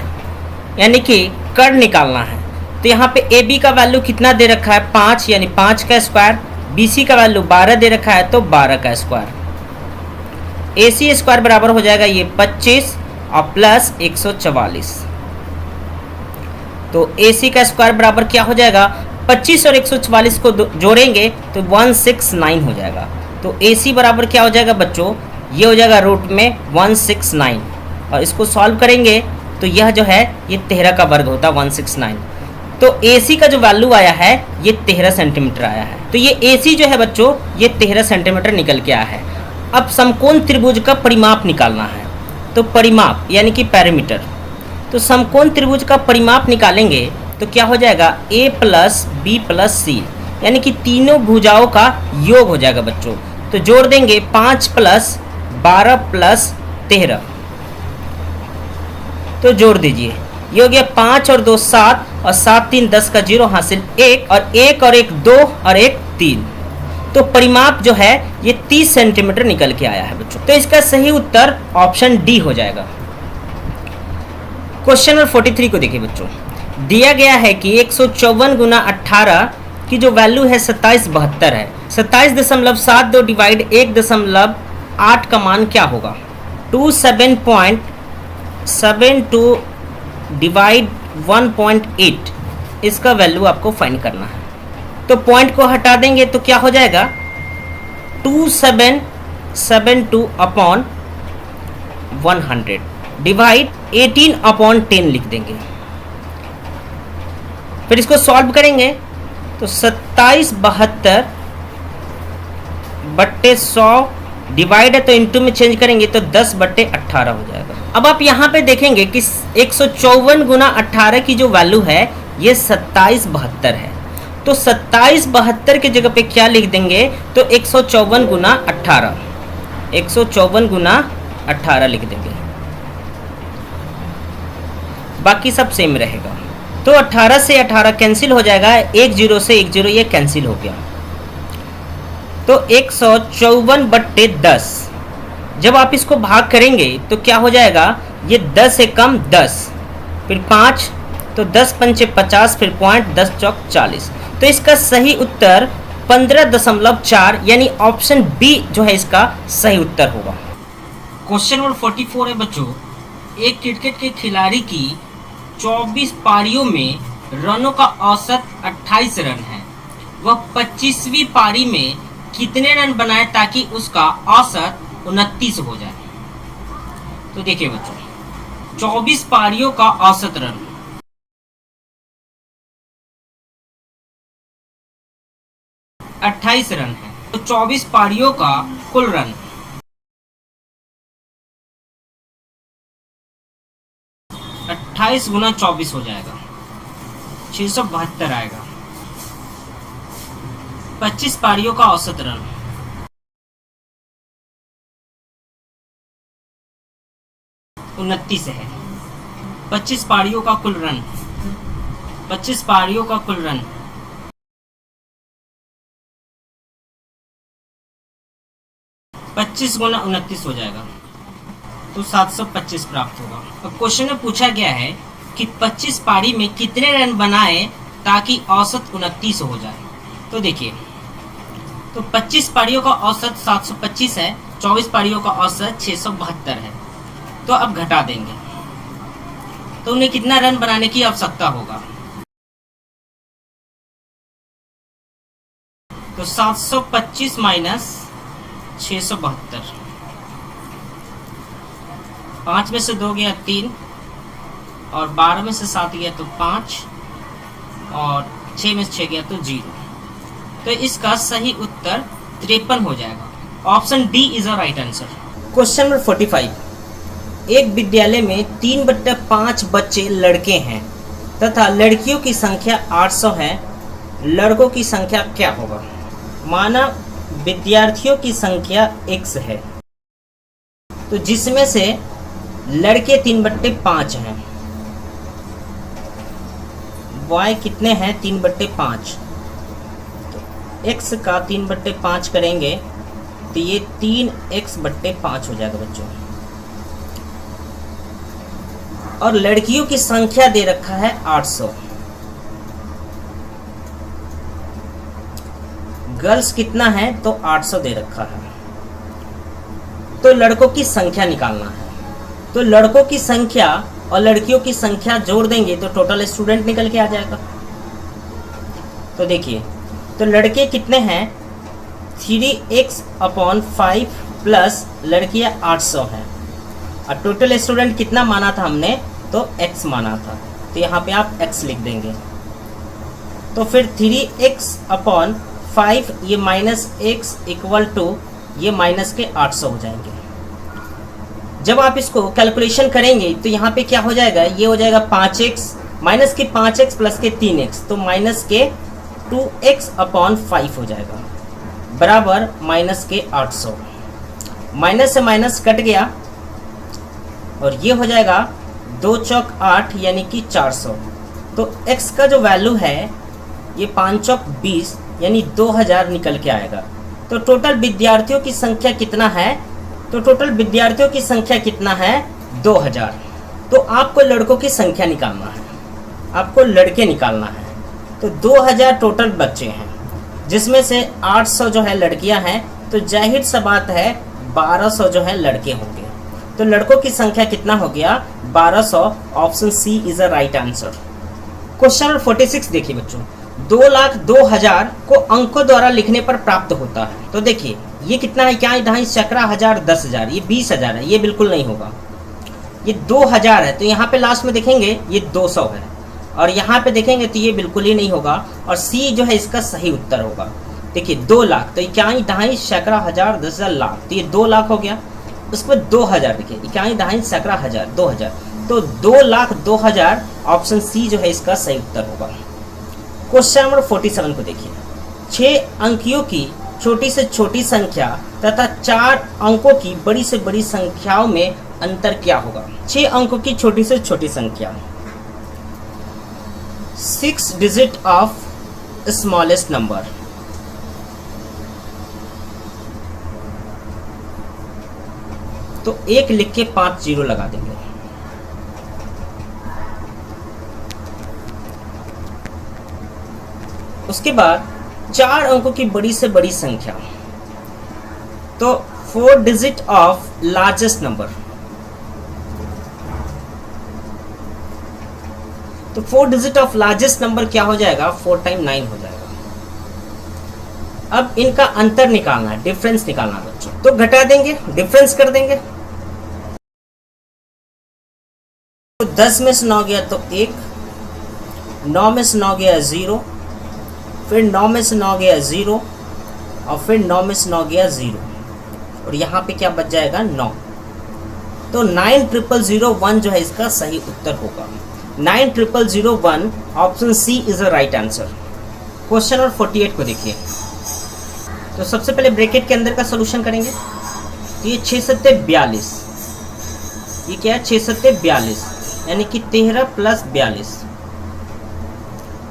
यानी कि कर्ण निकालना है। तो यहाँ पे AB का वैल्यू कितना दे रखा है 5, यानी 5 का स्क्वायर, BC का वैल्यू 12 दे रखा है, तो 12 का स्क्वायर। AC स्क्वायर बराबर हो जाएगा ये 25 और प्लस 144। तो AC का स्क्वायर बराबर क्या हो जाएगा, 25 और 144 को जोड़ेंगे तो 169 हो जाएगा। तो AC बराबर क्या हो जाएगा बच्चों, ये हो जाएगा रूट में 169, और इसको सॉल्व करेंगे तो यह जो है ये 13 का वर्ग होता है 169। तो AC का जो वैल्यू आया है ये 13 सेंटीमीटर आया है। तो ये AC जो है बच्चों ये 13 सेंटीमीटर निकल के आया है। अब समकोण त्रिभुज का परिमाप निकालना है। तो परिमाप यानी कि पैरामीटर, तो समकोण त्रिभुज का परिमाप निकालेंगे तो क्या हो जाएगा A plus B plus C, यानी कि तीनों भुजाओं का योग हो जाएगा बच्चों। तो जोड़ देंगे 5 प्लस 12 प्लस 13, तो जोड़ दीजिए, ये हो गया 5 और 2 7 और 7 3 10 का 0 हासिल 1 और 1 और 1 2 और 1 3। तो परिमाप जो है ये 30 सेंटीमीटर निकल के आया है बच्चों। तो इसका सही उत्तर ऑप्शन डी हो जाएगा। क्वेश्चन नंबर 43 को देखिए बच्चों, दिया गया है कि 154 गुना 18 की जो वैल्यू है 2772 है। 27.72 डिवाइड 1.8 का मान क्या होगा। 27.72 डिवाइड 1.8, इसका वैल्यू आपको फाइंड करना है। तो पॉइंट को हटा देंगे तो क्या हो जाएगा 2772 अपॉन 100 डिवाइड 18 अपॉन 10 लिख देंगे। फिर इसको सॉल्व करेंगे तो 2772/100 डिवाइड है तो इंटू में चेंज करेंगे तो 10/18 हो जाएगा। अब आप यहाँ पे देखेंगे कि 154 गुना 18 की जो वैल्यू है ये 2772 है। तो 2772 की जगह पे क्या लिख देंगे, तो 154 गुना 18, 154 गुना 18 लिख देंगे, बाकी सब सेम रहेगा। तो 18 से 18 कैंसिल हो जाएगा, 1 0 से 1 0 ये कैंसिल हो गया। तो 154/10 जब आप इसको भाग करेंगे तो क्या हो जाएगा, ये 10 से कम 10, फिर 5, तो 10 पंचे 50, फिर पॉइंट 10 चौक 40। तो इसका सही उत्तर 15.4 यानी ऑप्शन बी जो है इसका सही उत्तर होगा। क्वेश्चन नंबर 44 है बच्चों, एक क्रिकेट के खिलाड़ी की 24 पारियों में रनों का औसत 28 रन है। वह 25वीं पारी में कितने रन बनाए ताकि उसका औसत 29 हो जाए। तो देखिए बच्चों, 24 पारियों का औसत रन 28 रन है, तो 24 पारियों का कुल रन 28 गुना 24 हो जाएगा, 672 आएगा। 25 पारियों का औसत रन 29 है। 25 पारियों का कुल रन, 25 पारियों का कुल रन 25 गुना 29 हो जाएगा, तो 725 प्राप्त होगा। अब क्वेश्चन में पूछा गया है कि 25 पारी में कितने रन बनाए ताकि औसत 29 हो जाए। तो देखिए, तो 25 पारियों का औसत 725 है, 24 पारियों का औसत 672 है। तो अब घटा देंगे तो उन्हें कितना रन बनाने की आवश्यकता होगा। तो 725 माइनस 672, 5 में से 2 गया 3 और 12 में से 7 गया तो 5 और 6 में से 6 गया तो 0। तो इसका सही उत्तर 53 हो जाएगा। Option D is a right answer. Question number 45, एक विद्यालय में 3/5 बच्चे लड़के हैं तथा लड़कियों की संख्या 800 है, लड़कों की संख्या क्या होगा। माना विद्यार्थियों की संख्या x है, तो जिसमें से लड़के 3/5 हैं, y कितने हैं 3/5, तो x का 3/5 करेंगे तो ये 3x/5 हो जाएगा बच्चों। और लड़कियों की संख्या दे रखा है 800, गर्ल्स कितना है तो 800 दे रखा है, तो लड़कों की संख्या निकालना है। तो लड़कों की संख्या और लड़कियों की संख्या जोड़ देंगे तो टोटल स्टूडेंट निकल के आ जाएगा। तो देखिए, तो लड़के कितने हैं 3x/5 प्लस लड़कियां 800 हैं, और टोटल स्टूडेंट कितना माना था हमने तो x माना था, तो यहाँ पे आप x लिख देंगे। तो फिर 3x/5 ये माइनस x इक्वल टू ये माइनस के 800 हो जाएंगे। जब आप इसको कैलकुलेशन करेंगे तो यहाँ पे क्या हो जाएगा, ये हो जाएगा 5x माइनस के 5x प्लस के 3x, तो माइनस के 2x/5 हो जाएगा बराबर माइनस के 800। माइनस से माइनस कट गया और ये हो जाएगा 2 चौक 8 यानी कि 400। तो x का जो वैल्यू है ये 5 चौक 20 यानी 2000 निकल के आएगा। तो टोटल विद्यार्थियों की संख्या कितना है, तो टोटल विद्यार्थियों की संख्या कितना है 2000। तो आपको लड़कों की संख्या निकालना है, आपको लड़के निकालना है। तो 2000 टोटल बच्चे हैं, जिसमें से 800 जो है लड़कियां हैं, तो जाहिर सा बात है 1200 जो है लड़के होंगे। तो लड़कों की संख्या कितना हो गया 1200। Option C is a right answer. Question number 46 देखिए बच्चों, 2,02,000 को अंकों द्वारा लिखने पर प्राप्त होता है। तो देखिए ये कितना है, क्या ढाई चक्रा 1000 10,000, ये 20,000 है, ये बिल्कुल नहीं होगा। ये 2000 है तो यहाँ पे लास्ट में देखेंगे ये 200 है, और यहाँ पे देखेंगे तो ये बिल्कुल ही नहीं होगा, और सी जो है इसका सही उत्तर होगा। देखिए 2 लाख, तो इक्याई ढाई सैकड़ा 1000 10,000 लाख, तो ये 2 लाख हो गया। उस पर 2000 देखिए, इक्याई ढाई सैकड़ा 1000 2000, तो 2,02,000 ऑप्शन सी जो है इसका सही उत्तर होगा। क्वेश्चन नंबर 47 को देखिए, 6 अंकियों की छोटी से छोटी संख्या तथा 4 अंकों की बड़ी से बड़ी संख्याओं में अंतर क्या होगा। 6 अंकों की छोटी से छोटी संख्या, 6 डिजिट ऑफ स्मॉलेस्ट नंबर। तो 1 लिख के 5 जीरो लगा देंगे। उसके बाद 4 अंकों की बड़ी से बड़ी संख्या, तो 4 डिजिट ऑफ लार्जेस्ट नंबर। तो 4 डिजिट ऑफ लार्जेस्ट नंबर क्या हो जाएगा 4 टाइम 9 हो जाएगा। अब इनका अंतर निकालना है, डिफरेंस निकालना है बच्चों। तो घटा देंगे, डिफरेंस कर देंगे। तो 10 में से 9 गया तो 1, 9 में से 9 गया 0, फिर 9 में से 9 गया 0, और फिर 9 में से 9 गया 0, और यहाँ पे क्या बच जाएगा 9। तो 9,000,001 जो है इसका सही उत्तर होगा। 9,000,001 option C is a right answer. Question number 48 को देखिए, तो सबसे पहले ब्रैकेट के अंदर का सोल्यूशन करेंगे। तो ये 6 सत्ते 42, ये क्या है 6 सत्ते 42, यानी कि 13 प्लस 42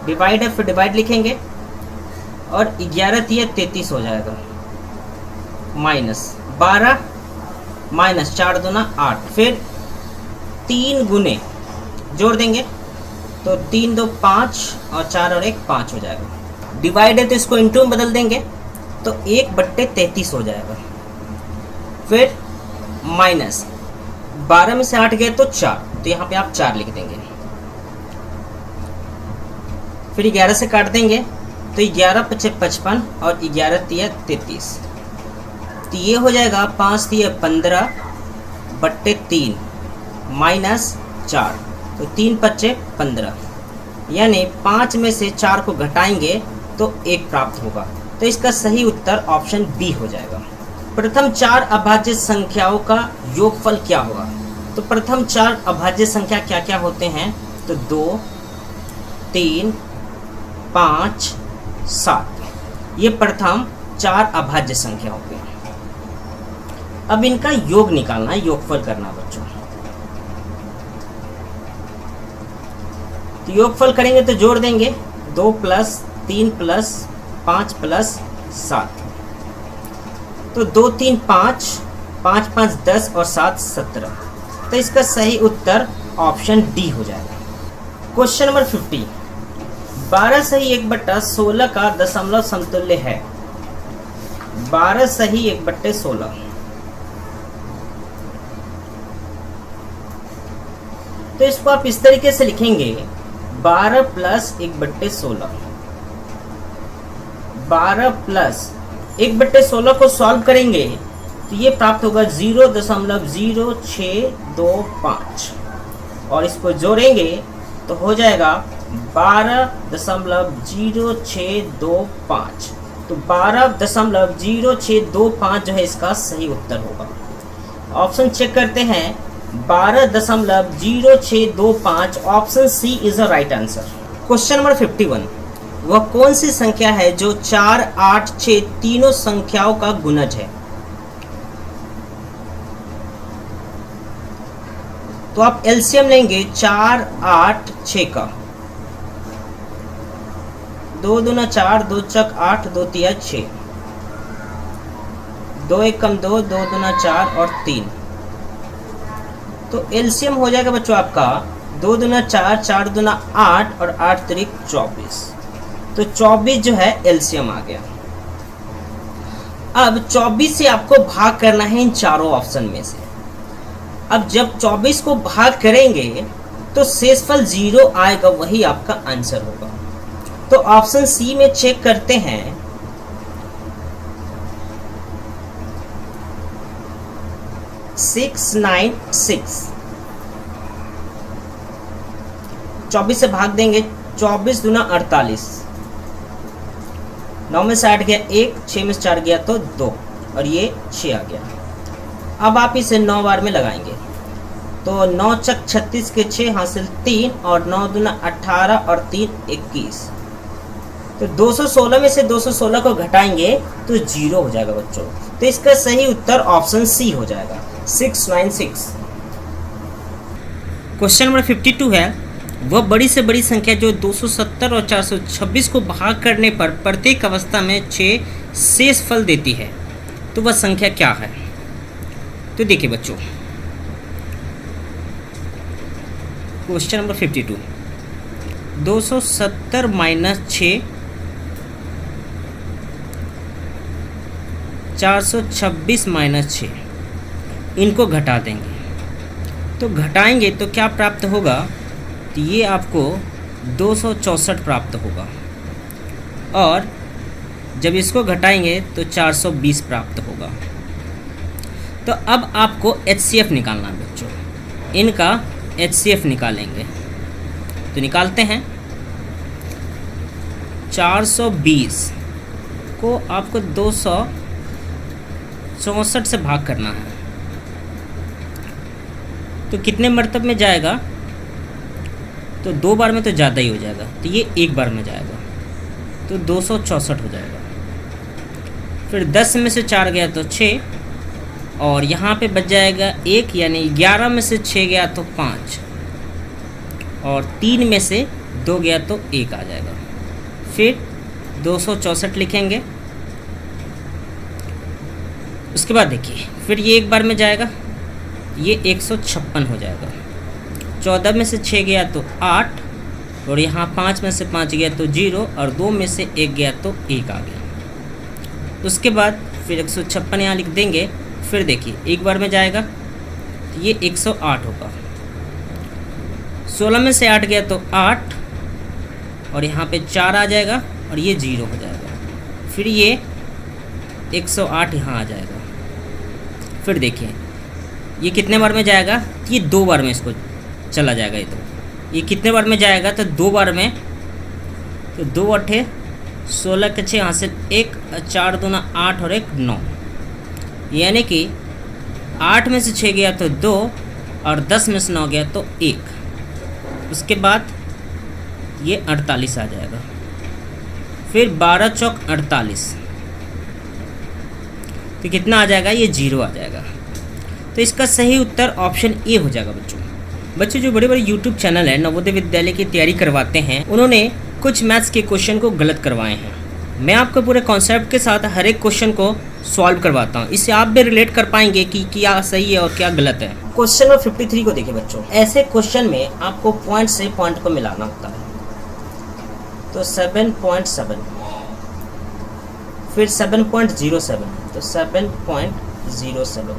डिवाइड है, फिर डिवाइड लिखेंगे और 11 तिया 33 हो जाएगा, माइनस 12 माइनस 4 दूना 8, फिर 3 गुने जोड़ देंगे तो 3 2 5 और 4 और 1 5 हो जाएगा। डिवाइड है तो इसको इंटू में बदल देंगे तो 1/33 हो जाएगा। फिर माइनस 12 में से 8 गए तो 4, तो यहाँ पे आप 4 लिख देंगे। फिर 11 से काट देंगे तो 11 पचे 55 और 11 तिया 33, तो ये हो जाएगा 5 तिया 15/3 माइनस 4, तो 3 पचे 15, यानी 5 में से 4 को घटाएंगे तो 1 प्राप्त होगा। तो इसका सही उत्तर ऑप्शन बी हो जाएगा। प्रथम 4 अभाज्य संख्याओं का योगफल क्या होगा? तो प्रथम 4 अभाज्य संख्या क्या क्या होते हैं? तो 2 3 5 7, ये प्रथम 4 अभाज्य संख्या हो गई। अब इनका योग निकालना है, योगफल करना बच्चों। तो योगफल करेंगे तो जोड़ देंगे 2 प्लस 3 प्लस 5 प्लस 7, तो 2 3 5 5 5 10 और 7 17, तो इसका सही उत्तर ऑप्शन डी हो जाएगा। क्वेश्चन नंबर 50, 12 सही 1/16 का दशमलव समतुल्य है। 12 सही 1/16, तो इसको आप इस तरीके से लिखेंगे 12 प्लस 1/16, 12 प्लस 1/16 को सॉल्व करेंगे तो ये प्राप्त होगा 0.0625, और इसको जोड़ेंगे तो हो जाएगा 12.0625, तो 12.0625 जो है इसका सही उत्तर होगा। ऑप्शन चेक करते हैं, 12.0625, option C is a right answer. Question number 51, वह कौन सी संख्या है जो 4 8 6 तीनों संख्याओं का गुणज है? तो आप एलसीएम लेंगे 4 8 6 का, 2 दूना 4, 2 चक 8, 2 तिया 6, 2 1 कम 2, 2 दूना 4 और 3, तो एलसीएम हो जाएगा बच्चों आपका 2 दूना 4, 4 दूना 8 और 8 तिरिक 24, तो 24 जो है एलसीएम आ गया। अब 24 से आपको भाग करना है इन चारों ऑप्शन में से। अब जब 24 को भाग करेंगे तो शेषफल 0 आएगा, वही आपका आंसर होगा। तो ऑप्शन सी में चेक करते हैं, 696, 24 से भाग देंगे, 24 दूना 48, 9 में से 8 गया 1, 6 में से 4 गया तो 2 और ये 6 आ गया। अब आप इसे 9 बार में लगाएंगे तो 9 चक 36 के 6 हासिल 3 और 9 दूना 18 और 3 21, तो 216 में से 216 को घटाएंगे तो 0 हो जाएगा बच्चों। तो इसका सही उत्तर ऑप्शन सी हो जाएगा, 696। क्वेश्चन नंबर 52 है, वह बड़ी से बड़ी संख्या जो 270 और 426 को भाग करने पर प्रत्येक अवस्था में 6 शेष फल देती है, तो वह संख्या क्या है? तो देखिए बच्चों, क्वेश्चन नंबर 52, 270 माइनस 6, 426 माइनस 6, इनको घटा देंगे तो घटाएंगे तो क्या प्राप्त होगा? तो ये आपको 264 प्राप्त होगा, और जब इसको घटाएंगे तो 420 प्राप्त होगा। तो अब आपको HCF निकालना है बच्चों, इनका HCF निकालेंगे तो निकालते हैं। 420 को आपको 264 से भाग करना है, तो कितने मरतब में जाएगा? तो 2 बार में तो ज़्यादा ही हो जाएगा, तो ये 1 बार में जाएगा तो 264 हो जाएगा। फिर 10 में से 4 गया तो 6, और यहाँ पे बच जाएगा 1, यानी 11 में से 6 गया तो 5, और 3 में से 2 गया तो 1 आ जाएगा। फिर 264 लिखेंगे। उसके बाद देखिए फिर ये एक बार में जाएगा, ये 156 हो जाएगा। 14 में से 6 गया तो 8, और यहाँ 5 में से 5 गया तो 0, और 2 में से 1 गया तो 1 आ गया। उसके बाद फिर 156 यहाँ लिख देंगे। फिर देखिए एक बार में जाएगा तो ये 108 होगा। 16 में से 8 गया तो 8, और यहाँ पे 4 आ जाएगा, और ये 0 हो जाएगा। फिर ये 108 यहाँ आ जाएगा। फिर देखिए ये कितने बार में जाएगा, ये 2 बार में इसको चला जाएगा। ये कितने बार में जाएगा, तो 2 बार में, तो 2 8 16 के 6 यहाँ से 1, 4 दूना 8 और 1 9, यानी कि 8 में से 6 गया तो 2, और 10 में से 9 गया तो 1। उसके बाद ये 48 आ जाएगा। फिर 12 चौक 48, तो कितना आ जाएगा, ये 0 आ जाएगा। तो इसका सही उत्तर ऑप्शन ए हो जाएगा बच्चों। जो बड़े बड़े यूट्यूब चैनल है नवोदय विद्यालय की तैयारी करवाते हैं, उन्होंने कुछ मैथ्स के क्वेश्चन को गलत करवाए हैं। मैं आपको पूरे कॉन्सेप्ट के साथ हर एक क्वेश्चन को सॉल्व करवाता हूँ। इससे आप भी रिलेट कर पाएंगे कि क्या सही है और क्या गलत है। क्वेश्चन नंबर 53 को देखिए बच्चों। ऐसे क्वेश्चन में आपको पॉइंट से पॉइंट को मिलाना होता है। तो 7.7, फिर 7.07, तो 7.07,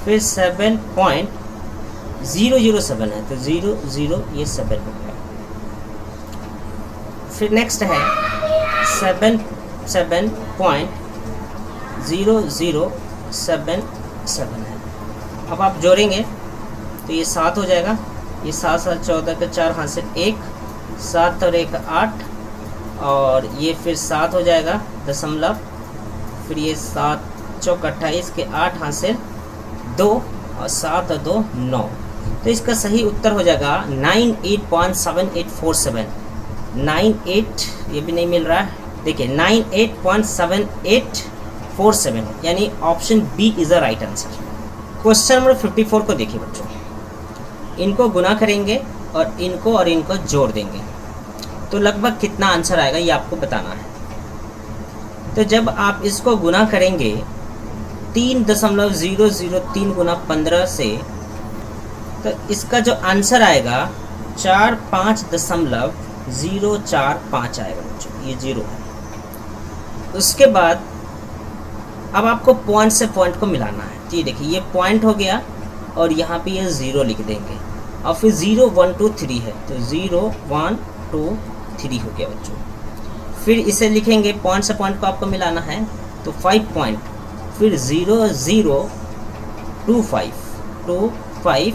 फिर 7.007 है, तो 0 0 ये 7 हो गया। फिर नेक्स्ट है 7.0077 है। अब आप जोड़ेंगे तो ये 7 हो जाएगा। ये 7 7 14 के 4 हासिल 1, 7 और 1 8, और ये फिर 7 हो जाएगा दशमलव। फिर ये 7 चौक 28 के 8 हासिल 2, और 7 और 2 9। तो इसका सही उत्तर हो जाएगा 98.7847। 98 ये भी नहीं मिल रहा है, देखिए 98.7847, यानी option B is the right answer. Question number 54 को देखिए बच्चों। इनको गुना करेंगे और इनको जोड़ देंगे, तो लगभग कितना आंसर आएगा ये आपको बताना है। तो जब आप इसको गुना करेंगे 3.003 गुना 15 से, तो इसका जो आंसर आएगा 45.045 आएगा बच्चों, ये 0 है। उसके बाद अब आपको पॉइंट से पॉइंट को मिलाना है। तो ये देखिए ये पॉइंट हो गया, और यहाँ पे ये 0 लिख देंगे, और फिर 0 1 2 3 है, तो 0 1 2 3 हो गया बच्चों। फिर इसे लिखेंगे, पॉइंट से पॉइंट को आपको मिलाना है, तो 5 पॉइंट, फिर 0 0 2 5 2 5,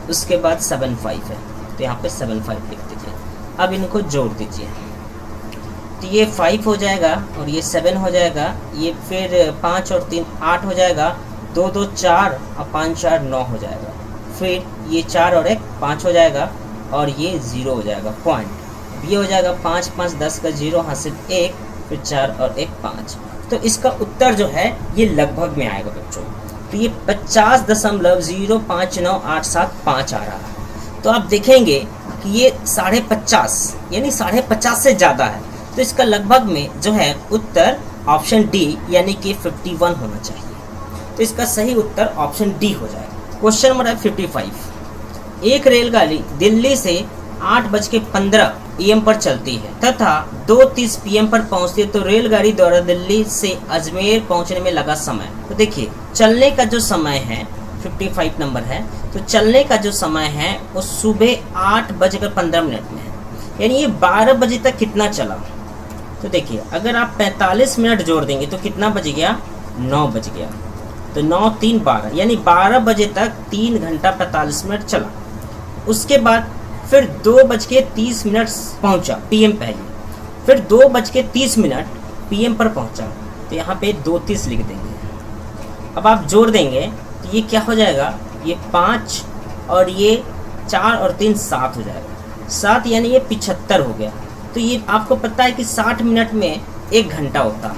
उसके बाद 7 5 है, तो यहाँ पे 7 5 लिख दीजिए। अब इनको जोड़ दीजिए, तो ये 5 हो जाएगा, और ये 7 हो जाएगा, ये फिर 5 और 3 8 हो जाएगा, 2 2 4 और 5 4 9 हो जाएगा। फिर ये 4 और 1 5 हो जाएगा, और ये 0 हो जाएगा पॉइंट। ये हो जाएगा 5 5 10 का 0 हासिल 1, फिर 4 और 1 5। तो इसका उत्तर जो है ये लगभग में आएगा बच्चों। तो ये 50.059875 आ रहा है। तो आप देखेंगे कि ये 50.5 यानी 50.5 से ज़्यादा है। तो इसका लगभग में जो है उत्तर ऑप्शन डी यानी कि 51 होना चाहिए। तो इसका सही उत्तर ऑप्शन डी हो जाएगा। Question number 55। एक रेलगाड़ी दिल्ली से 8:15 AM पर चलती है तथा 2:30 PM पर पहुंचती है। तो रेलगाड़ी द्वारा दिल्ली से अजमेर पहुंचने में लगा समय, तो देखिए चलने का जो समय है 55 नंबर है, तो चलने का जो समय है वो सुबह 8:15 में है, यानी ये 12 बजे तक कितना चला। तो देखिए अगर आप 45 मिनट जोड़ देंगे तो कितना बज गया, 9 बज गया। तो 9 3 12 यानी 12 बजे तक 3 घंटा 45 मिनट चला। उसके बाद फिर 2:30 पहुंचा PM पहले, फिर 2:30 PM पर पहुंचा, तो यहाँ पे 2:30 लिख देंगे। अब आप जोड़ देंगे तो ये क्या हो जाएगा, ये 5 और ये 4 और 3 7 हो जाएगा। 7 यानी ये 75 हो गया। तो ये आपको पता है कि 60 मिनट में 1 घंटा होता है,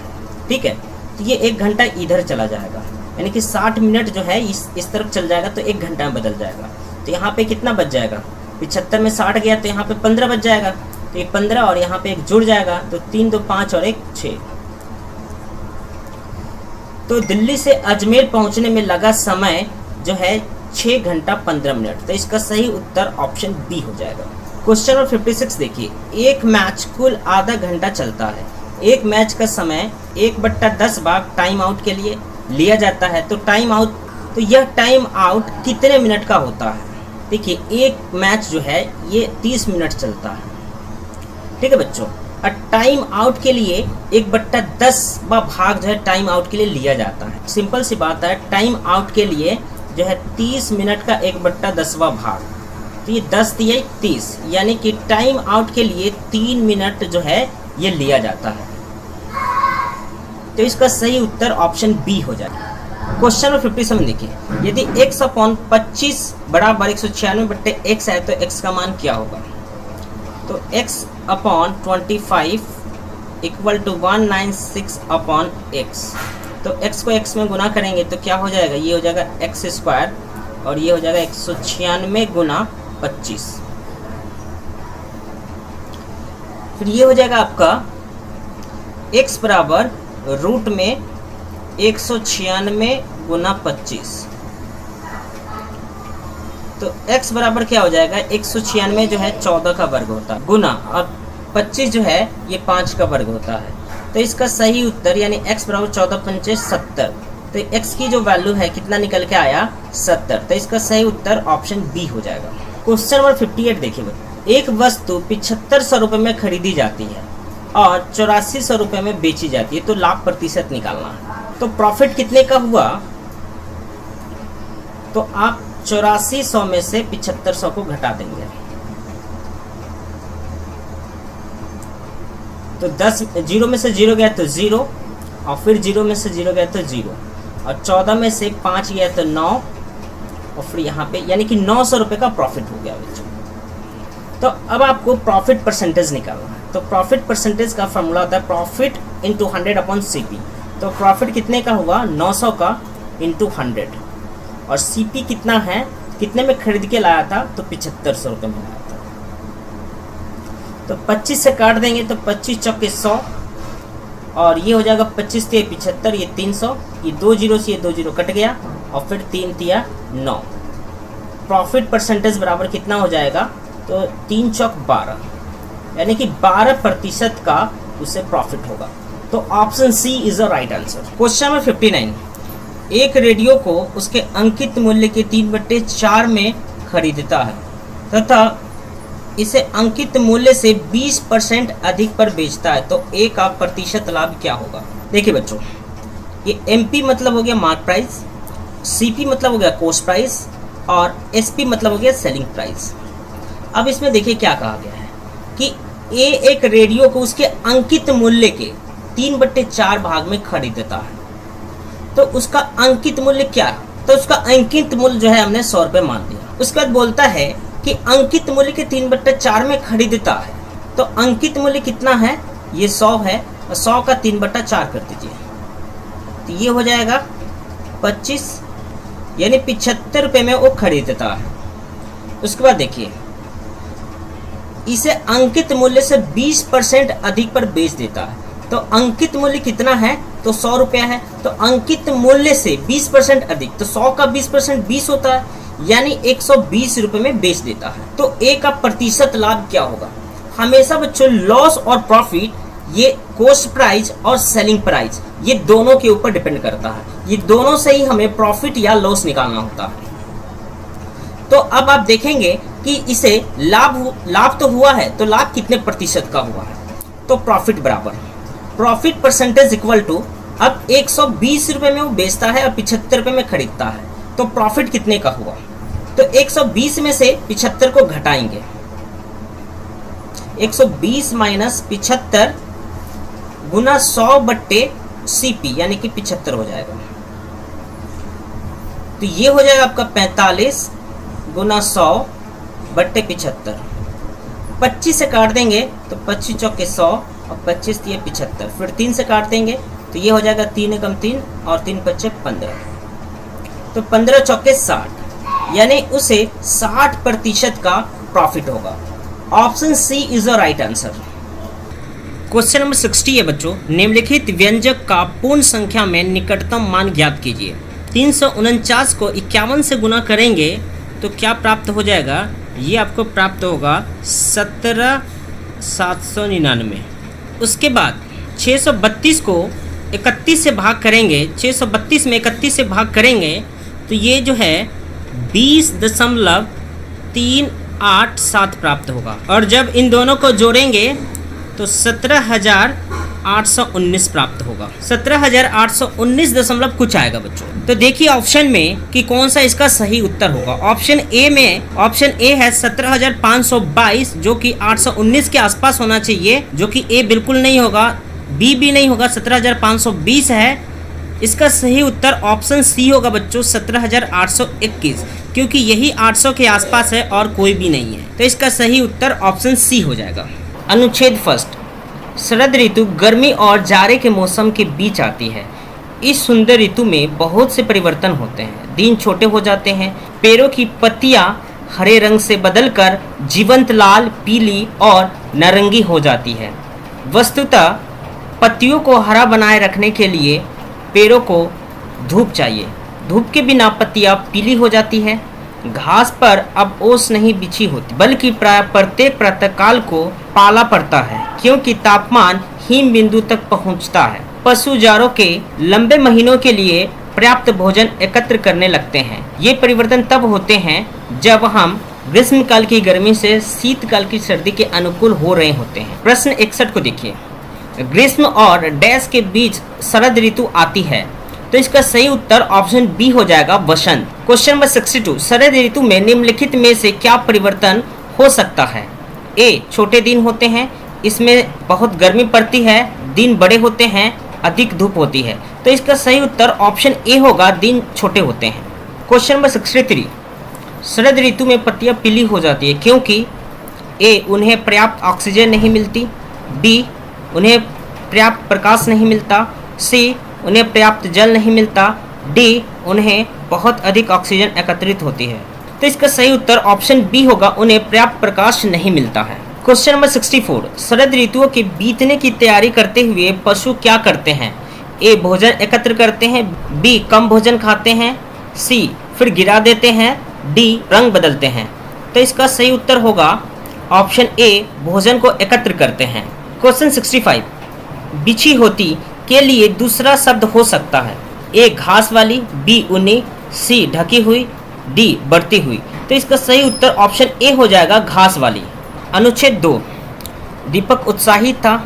ठीक है। तो ये 1 घंटा इधर चला जाएगा, यानी कि 60 मिनट जो है इस तरफ चल जाएगा, तो 1 घंटा में बदल जाएगा। तो यहाँ पे कितना बच जाएगा, 75 में 60 गया तो यहाँ पे 15 बच जाएगा, तो ये 15 और यहाँ पे एक जुड़ जाएगा, तो 3 2 5 और 1 6। तो दिल्ली से अजमेर पहुंचने में लगा समय जो है 6 घंटा 15 मिनट। तो इसका सही उत्तर ऑप्शन बी हो जाएगा। क्वेश्चन नंबर 56 देखिए, एक मैच कुल आधा घंटा चलता है। एक मैच का समय 1/10 भाग टाइम आउट के लिए लिया जाता है। तो टाइम आउट, तो यह टाइम आउट कितने मिनट का होता है? देखिए एक मैच जो है ये 30 मिनट चलता है, ठीक है बच्चों। और टाइम आउट के लिए 1/10 भाग जो है टाइम आउट के लिए लिया जाता है। सिंपल सी बात है, टाइम आउट के लिए जो है 30 मिनट का 1/10 भाग, तो ये 10 दिए 30, यानी कि टाइम आउट के लिए 3 मिनट जो है ये लिया जाता है। तो इसका सही उत्तर ऑप्शन बी हो जाएगा। क्वेश्चन नंबर 57 देखिए, यदि x/25 बराबर 196/x है तो x का मान क्या होगा? तो x/25 इक्वल टू 196/x। तो x को x में गुना करेंगे तो क्या हो जाएगा? ये हो जाएगा x² और ये हो जाएगा 196 गुना 25। फिर ये हो जाएगा आपका x बराबर रूट में 196 गुना 25। तो x बराबर क्या हो जाएगा? 196 जो है 14 का वर्ग होता है गुना, और 25 जो है ये 5 का वर्ग होता है। तो इसका सही उत्तर यानी x बराबर 14 पंचे 70। तो x की जो वैल्यू है कितना निकल के आया? 70। तो इसका सही उत्तर ऑप्शन बी हो जाएगा। क्वेश्चन नंबर 58 देखिए, एक वस्तु 7500 रुपये में खरीदी जाती है और 8400 रुपये में बेची जाती है, तो लाभ प्रतिशत निकालना है। तो प्रॉफिट कितने का हुआ? तो आप 8400 में से 7500 को घटा देंगे, तो 10 जीरो में से 0 गया तो 0, और फिर 0 में से 0 गया तो 0, और 14 में से 5 गया तो 9, और फिर यहाँ पे यानी कि 900 रुपये का प्रॉफिट हो गया बच्चों। तो अब आपको प्रॉफिट परसेंटेज निकालना है। तो प्रॉफिट परसेंटेज का फॉर्मूला होता है प्रॉफिट इंटू 100/CP। तो प्रॉफिट कितने का हुआ? 900 का इंटू 100, और CP कितना है, कितने में खरीद के लाया था? तो 7500 रुपये में लाया था। तो 25 से काट देंगे तो 25 चौके 100, और ये हो जाएगा 25 तिया 75, ये 300, ये 2 जीरो से ये 2 जीरो कट गया, और फिर 3 तिया 9। प्रॉफिट परसेंटेज बराबर कितना हो जाएगा? तो 3 चौक 12, यानी कि 12% का उससे प्रॉफिट होगा। तो option C is the right answer. Question number 59, एक रेडियो को उसके अंकित मूल्य के 3/4 में खरीदता है तथा इसे अंकित मूल्य से 20% अधिक पर बेचता है, तो ए का प्रतिशत लाभ क्या होगा? देखिए बच्चों, ये MP मतलब हो गया मार्क प्राइस, CP मतलब हो गया कॉस्ट प्राइस, और SP मतलब हो गया सेलिंग प्राइस। अब इसमें देखिए क्या कहा गया है कि ए एक रेडियो को उसके अंकित मूल्य के 3/4 भाग में खरीदता है। तो उसका अंकित मूल्य क्या है? तो उसका अंकित मूल्य जो है हमने 100 रुपये मान दिया। उसके बाद बोलता है कि अंकित मूल्य के 3/4 में खरीदता है, तो अंकित मूल्य कितना है? ये 100 है, और 100 का 3/4 कर दीजिए, तो ये हो जाएगा 25, यानी 75 रुपये में वो खरीदता है। उसके बाद देखिए, इसे अंकित मूल्य से 20% अधिक पर बेच देता है। तो अंकित मूल्य कितना है? तो 100 रुपया है। तो अंकित मूल्य से 20% अधिक, तो 100 का 20% 20 होता है, यानी 120 रुपये में बेच देता है। तो ए का प्रतिशत लाभ क्या होगा? हमेशा बच्चों लॉस और प्रॉफिट ये कॉस्ट प्राइस और सेलिंग प्राइस ये दोनों के ऊपर डिपेंड करता है। ये दोनों से ही हमें प्रॉफिट या लॉस निकालना होता है। तो अब आप देखेंगे कि इसे लाभ तो हुआ है, तो लाभ कितने प्रतिशत का हुआ है? तो प्रॉफिट बराबर प्रॉफिट परसेंटेज इक्वल टू, अब 120 रुपये में वो बेचता है और 75 रुपये में खरीदता है, तो प्रॉफिट कितने का हुआ? तो 120 में से 75 को घटाएंगे, 120 माइनस 75 गुना 100/CP यानी कि 75 हो जाएगा। तो ये हो जाएगा आपका 45 गुना 100/75। 25 से काट देंगे तो 25 चौके 100 और 25 दिए 75, फिर 3 से काट देंगे तो ये हो जाएगा 3 एकम 3 और 3 पच्चे 15, तो 15 चौके 60, यानी उसे 60% का प्रॉफिट होगा। Option C is the right answer. Question number 60 है बच्चों, निम्नलिखित व्यंजक का पूर्ण संख्या में निकटतम मान ज्ञात कीजिए। 349 को 51 से गुना करेंगे तो क्या प्राप्त हो जाएगा? ये आपको प्राप्त होगा 17,799। उसके बाद 632 को 31 से भाग करेंगे, 632 में 31 से भाग करेंगे तो ये जो है 20.387 प्राप्त होगा, और जब इन दोनों को जोड़ेंगे तो 17,819 प्राप्त होगा। 17,819 दशमलव कुछ आएगा बच्चों। तो देखिए ऑप्शन में कि कौन सा इसका सही उत्तर होगा। ऑप्शन ए में, ऑप्शन ए है 17,522 जो कि 819 के आसपास होना चाहिए, जो कि ए बिल्कुल नहीं होगा, बी भी नहीं होगा, 17,520 है। इसका सही उत्तर ऑप्शन सी होगा बच्चों, 17,821, क्योंकि यही 800 के आसपास है और कोई भी नहीं है। तो इसका सही उत्तर ऑप्शन सी हो जाएगा। अनुच्छेद फर्स्ट, शरद ऋतु गर्मी और जाड़े के मौसम के बीच आती है। इस सुंदर ऋतु में बहुत से परिवर्तन होते हैं। दिन छोटे हो जाते हैं, पेड़ों की पत्तियां हरे रंग से बदलकर जीवंत लाल, पीली और नारंगी हो जाती है। वस्तुतः पत्तियों को हरा बनाए रखने के लिए पेड़ों को धूप चाहिए। धूप के बिना पत्तियां पीली हो जाती है। घास पर अब ओस नहीं बिछी होती, बल्कि प्राय प्रत्येक प्रातःकाल को पाला पड़ता है, क्योंकि तापमान हिम बिंदु तक पहुंचता है। पशु जाड़ों के लंबे महीनों के लिए पर्याप्त भोजन एकत्र करने लगते हैं। ये परिवर्तन तब होते हैं जब हम ग्रीष्मकाल की गर्मी से शीतकाल की सर्दी के अनुकूल हो रहे होते हैं। प्रश्न 61 को देखिए, ग्रीष्म और डैश के बीच शरद ऋतु आती है, तो इसका सही उत्तर ऑप्शन बी हो जाएगा, वसंत। क्वेश्चन नंबर 62, शरद ऋतु में निम्नलिखित में से क्या परिवर्तन हो सकता है? ए, छोटे दिन होते हैं, इसमें बहुत गर्मी पड़ती है, दिन बड़े होते हैं, अधिक धूप होती है। तो इसका सही उत्तर ऑप्शन ए होगा, दिन छोटे होते हैं। क्वेश्चन नंबर 63, शरद ऋतु में पत्तियां पीली हो जाती है क्योंकि ए, उन्हें पर्याप्त ऑक्सीजन नहीं मिलती, बी, उन्हें पर्याप्त प्रकाश नहीं मिलता, सी, उन्हें पर्याप्त जल नहीं मिलता, डी, उन्हें बहुत अधिक ऑक्सीजन एकत्रित होती है। तो इसका सही उत्तर ऑप्शन बी होगा, उन्हें पर्याप्त प्रकाश नहीं मिलता है। क्वेश्चन नंबर 64, शरद ऋतुओं के बीतने की तैयारी करते हुए पशु क्या करते हैं? ए, भोजन एकत्र करते हैं, बी, कम भोजन खाते हैं, सी, फिर गिरा देते हैं, डी, रंग बदलते हैं। तो इसका सही उत्तर होगा ऑप्शन ए, भोजन को एकत्र करते हैं। क्वेश्चन 65, बिछी होती के लिए दूसरा शब्द हो सकता है? ए, घास वाली, बी, ऊनी, सी, ढकी हुई, डी, बढ़ती हुई। तो इसका सही उत्तर ऑप्शन ए हो जाएगा, घास वाली। अनुच्छेद 2, दीपक उत्साहित था।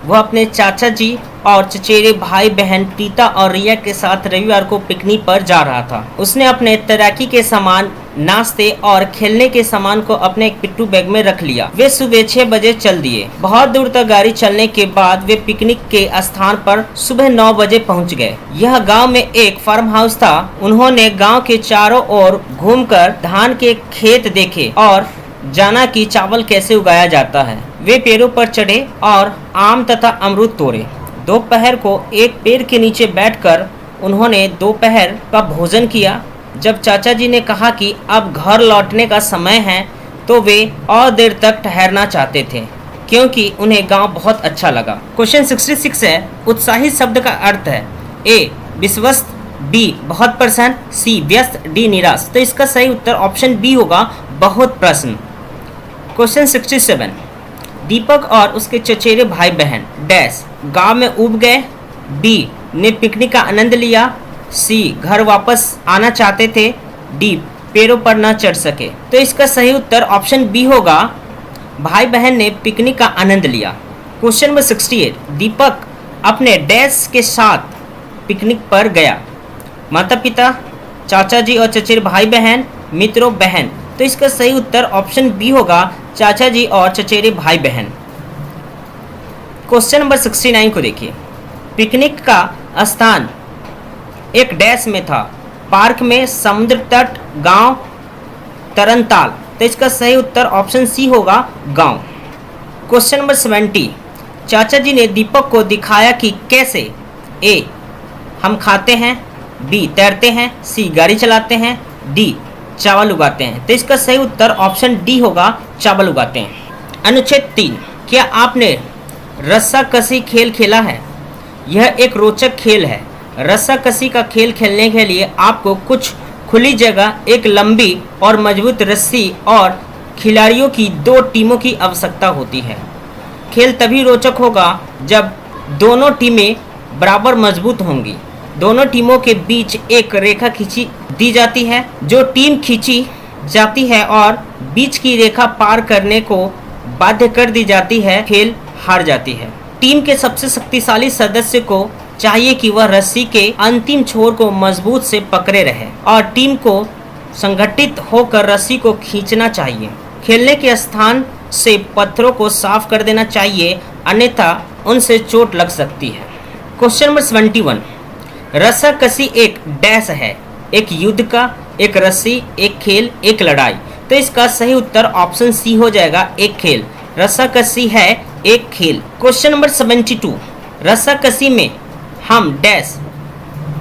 वह अपने चाचा जी और चचेरे भाई बहन प्रीता और रिया के साथ रविवार को पिकनिक पर जा रहा था। उसने अपने तैराकी के सामान, नाश्ते और खेलने के सामान को अपने एक पिट्ठू बैग में रख लिया। वे सुबह 6 बजे चल दिए। बहुत दूर तक गाड़ी चलने के बाद वे पिकनिक के स्थान पर सुबह 9 बजे पहुंच गए। यह गांव में एक फार्म हाउस था। उन्होंने गांव के चारों ओर घूमकर धान के खेत देखे और जाना कि चावल कैसे उगाया जाता है। वे पेड़ों पर चढ़े और आम तथा अमरूद तोड़े। दोपहर को एक पेड़ के नीचे बैठकर उन्होंने दोपहर का भोजन किया। जब चाचा जी ने कहा कि अब घर लौटने का समय है तो वे और देर तक ठहरना चाहते थे, क्योंकि उन्हें गांव बहुत अच्छा लगा। क्वेश्चन 66 है, उत्साहित शब्द का अर्थ है? ए, विश्वस्त, बी, बहुत प्रसन्न, सी, व्यस्त, डी, निराश। तो इसका सही उत्तर ऑप्शन बी होगा, बहुत प्रसन्न। क्वेश्चन 67, दीपक और उसके चचेरे भाई बहन डैश गांव में उब गए, बी, ने पिकनिक का आनंद लिया, सी, घर वापस आना चाहते थे, डी, पेड़ों पर न चढ़ सके। तो इसका सही उत्तर ऑप्शन बी होगा, भाई बहन ने पिकनिक का आनंद लिया। क्वेश्चन नंबर 68, दीपक अपने डैश के साथ पिकनिक पर गया। माता पिता, चाचा जी और चचेरे भाई बहन, मित्रों, बहन। तो इसका सही उत्तर ऑप्शन बी होगा, चाचा जी और चचेरे भाई बहन। क्वेश्चन नंबर 69 को देखिए, पिकनिक का स्थान एक डैश में था, पार्क में, समुद्र तट, गांव, तरनताल। तो इसका सही उत्तर ऑप्शन सी होगा, गांव। क्वेश्चन नंबर 70, चाचा जी ने दीपक को दिखाया कि कैसे ए, हम खाते हैं, बी, तैरते हैं, सी, गाड़ी चलाते हैं, डी, चावल उगाते हैं। तो इसका सही उत्तर ऑप्शन डी होगा, चावल उगाते हैं। अनुच्छेद 3, क्या आपने रस्साकसी खेल खेला है? यह एक रोचक खेल है। रस्साकसी का खेल खेलने के लिए आपको कुछ खुली जगह, एक लंबी और मजबूत रस्सी और खिलाड़ियों की 2 टीमों की आवश्यकता होती है। खेल तभी रोचक होगा जब दोनों टीमें बराबर मजबूत होंगी। दोनों टीमों के बीच एक रेखा खींची दी जाती है। जो टीम खींची जाती है और बीच की रेखा पार करने को बाध्य कर दी जाती है, खेल हार जाती है। टीम के सबसे शक्तिशाली सदस्य को चाहिए कि वह रस्सी के अंतिम छोर को मजबूत से पकड़े रहे और टीम को संगठित होकर रस्सी को खींचना चाहिए। खेलने के स्थान से पत्थरों को साफ कर देना चाहिए, अन्यथा उनसे चोट लग सकती है। क्वेश्चन नंबर 71, रस्साकसी एक डैश है, एक युद्ध का, एक रस्सी, एक खेल, एक लड़ाई। तो इसका सही उत्तर ऑप्शन सी हो जाएगा, एक खेल। रस्साकसी है एक खेल। क्वेश्चन नंबर 72, रस्साकसी में हम डैश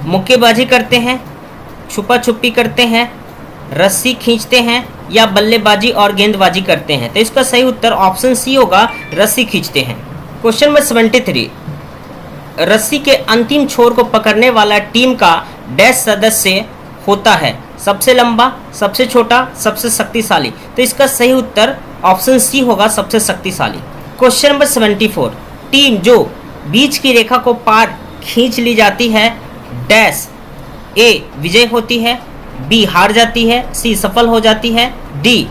मुक्केबाजी करते हैं, छुपा छुपी करते हैं, रस्सी खींचते हैं या बल्लेबाजी और गेंदबाजी करते हैं। तो इसका सही उत्तर ऑप्शन सी होगा, रस्सी खींचते हैं। क्वेश्चन नंबर 73, रस्सी के अंतिम छोर को पकड़ने वाला टीम का डैश सदस्य होता है, सबसे लंबा, सबसे छोटा, सबसे शक्तिशाली। तो इसका सही उत्तर ऑप्शन सी होगा, सबसे शक्तिशाली। क्वेश्चन नंबर 74, टीम जो बीच की रेखा को पार खींच ली जाती है, डैश ए विजय होती है, बी हार जाती है, सी सफल हो जाती है, डी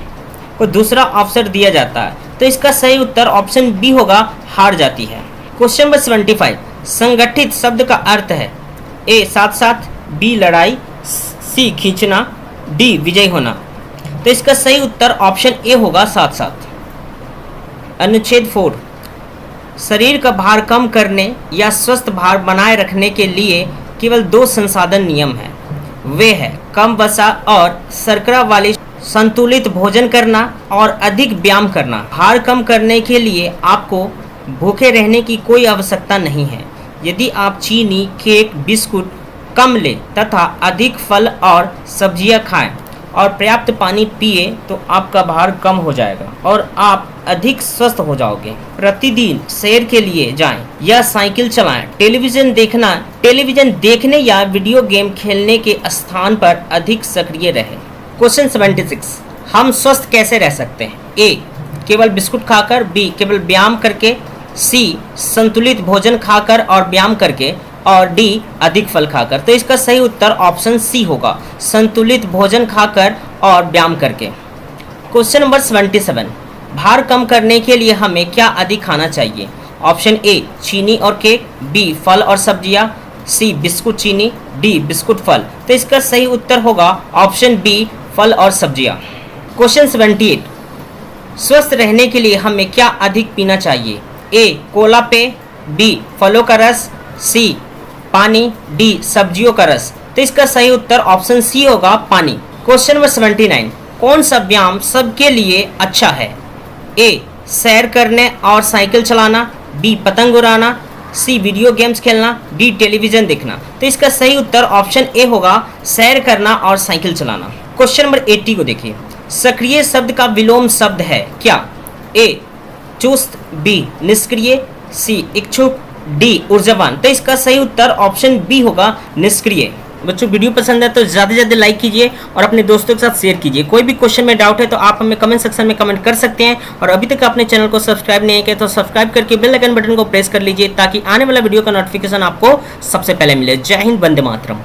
को दूसरा अवसर दिया जाता है। तो इसका सही उत्तर ऑप्शन बी होगा, हार जाती है। क्वेश्चन नंबर 75, संगठित शब्द का अर्थ है ए साथ साथ, बी लड़ाई, सी खींचना, डी विजय होना। तो इसका सही उत्तर ऑप्शन ए होगा, साथ साथ। अनुच्छेद 4, शरीर का भार कम करने या स्वस्थ भार बनाए रखने के लिए केवल 2 संसाधन नियम हैं। वे हैं कम वसा और शर्करा वाली संतुलित भोजन करना और अधिक व्यायाम करना। भार कम करने के लिए आपको भूखे रहने की कोई आवश्यकता नहीं है। यदि आप चीनी, केक, बिस्कुट कम लें तथा अधिक फल और सब्जियां खाएं और पर्याप्त पानी पिए तो आपका भार कम हो जाएगा और आप अधिक स्वस्थ हो जाओगे। प्रतिदिन सैर के लिए जाएं या साइकिल चलाएं। टेलीविजन देखने या वीडियो गेम खेलने के स्थान पर अधिक सक्रिय रहें। क्वेश्चन 76, हम स्वस्थ कैसे रह सकते हैं? ए केवल बिस्कुट खाकर, बी केवल व्यायाम करके, सी संतुलित भोजन खाकर और व्यायाम करके, और डी अधिक फल खाकर। तो इसका सही उत्तर ऑप्शन सी होगा, संतुलित भोजन खाकर और व्यायाम करके। क्वेश्चन नंबर 77, भार कम करने के लिए हमें क्या अधिक खाना चाहिए? ऑप्शन ए चीनी और केक, बी फल और सब्जियां, सी बिस्कुट चीनी, डी बिस्कुट फल। तो इसका सही उत्तर होगा ऑप्शन बी, फल और सब्जियां। क्वेश्चन 78, स्वस्थ रहने के लिए हमें क्या अधिक पीना चाहिए? ए कोला पेय, बी फलों का रस, सी पानी, डी सब्जियों का रस। तो इसका सही उत्तर ऑप्शन सी होगा, पानी। क्वेश्चन नंबर 79, कौन सा व्यायाम सबके लिए अच्छा है? ए सैर करने और साइकिल चलाना, बी पतंग उड़ाना, सी वीडियो गेम्स खेलना, डी टेलीविजन देखना। तो इसका सही उत्तर ऑप्शन ए होगा, सैर करना और साइकिल चलाना। क्वेश्चन नंबर 80 को देखिए, सक्रिय शब्द का विलोम शब्द है क्या? ए चुस्त, बी निष्क्रिय, सी इच्छुक, डी ऊर्जावान। तो इसका सही उत्तर ऑप्शन बी होगा, निष्क्रिय। बच्चों वीडियो पसंद है तो ज़्यादा से ज़्यादा लाइक कीजिए और अपने दोस्तों के साथ शेयर कीजिए। कोई भी क्वेश्चन में डाउट है तो आप हमें कमेंट सेक्शन में कमेंट कर सकते हैं और अभी तक अपने चैनल को सब्सक्राइब नहीं किया तो सब्सक्राइब करके बेल आइकन बटन को प्रेस कर लीजिए ताकि आने वाला वीडियो का नोटिफिकेशन आपको सबसे पहले मिले। जय हिंद, वंदे मातरम।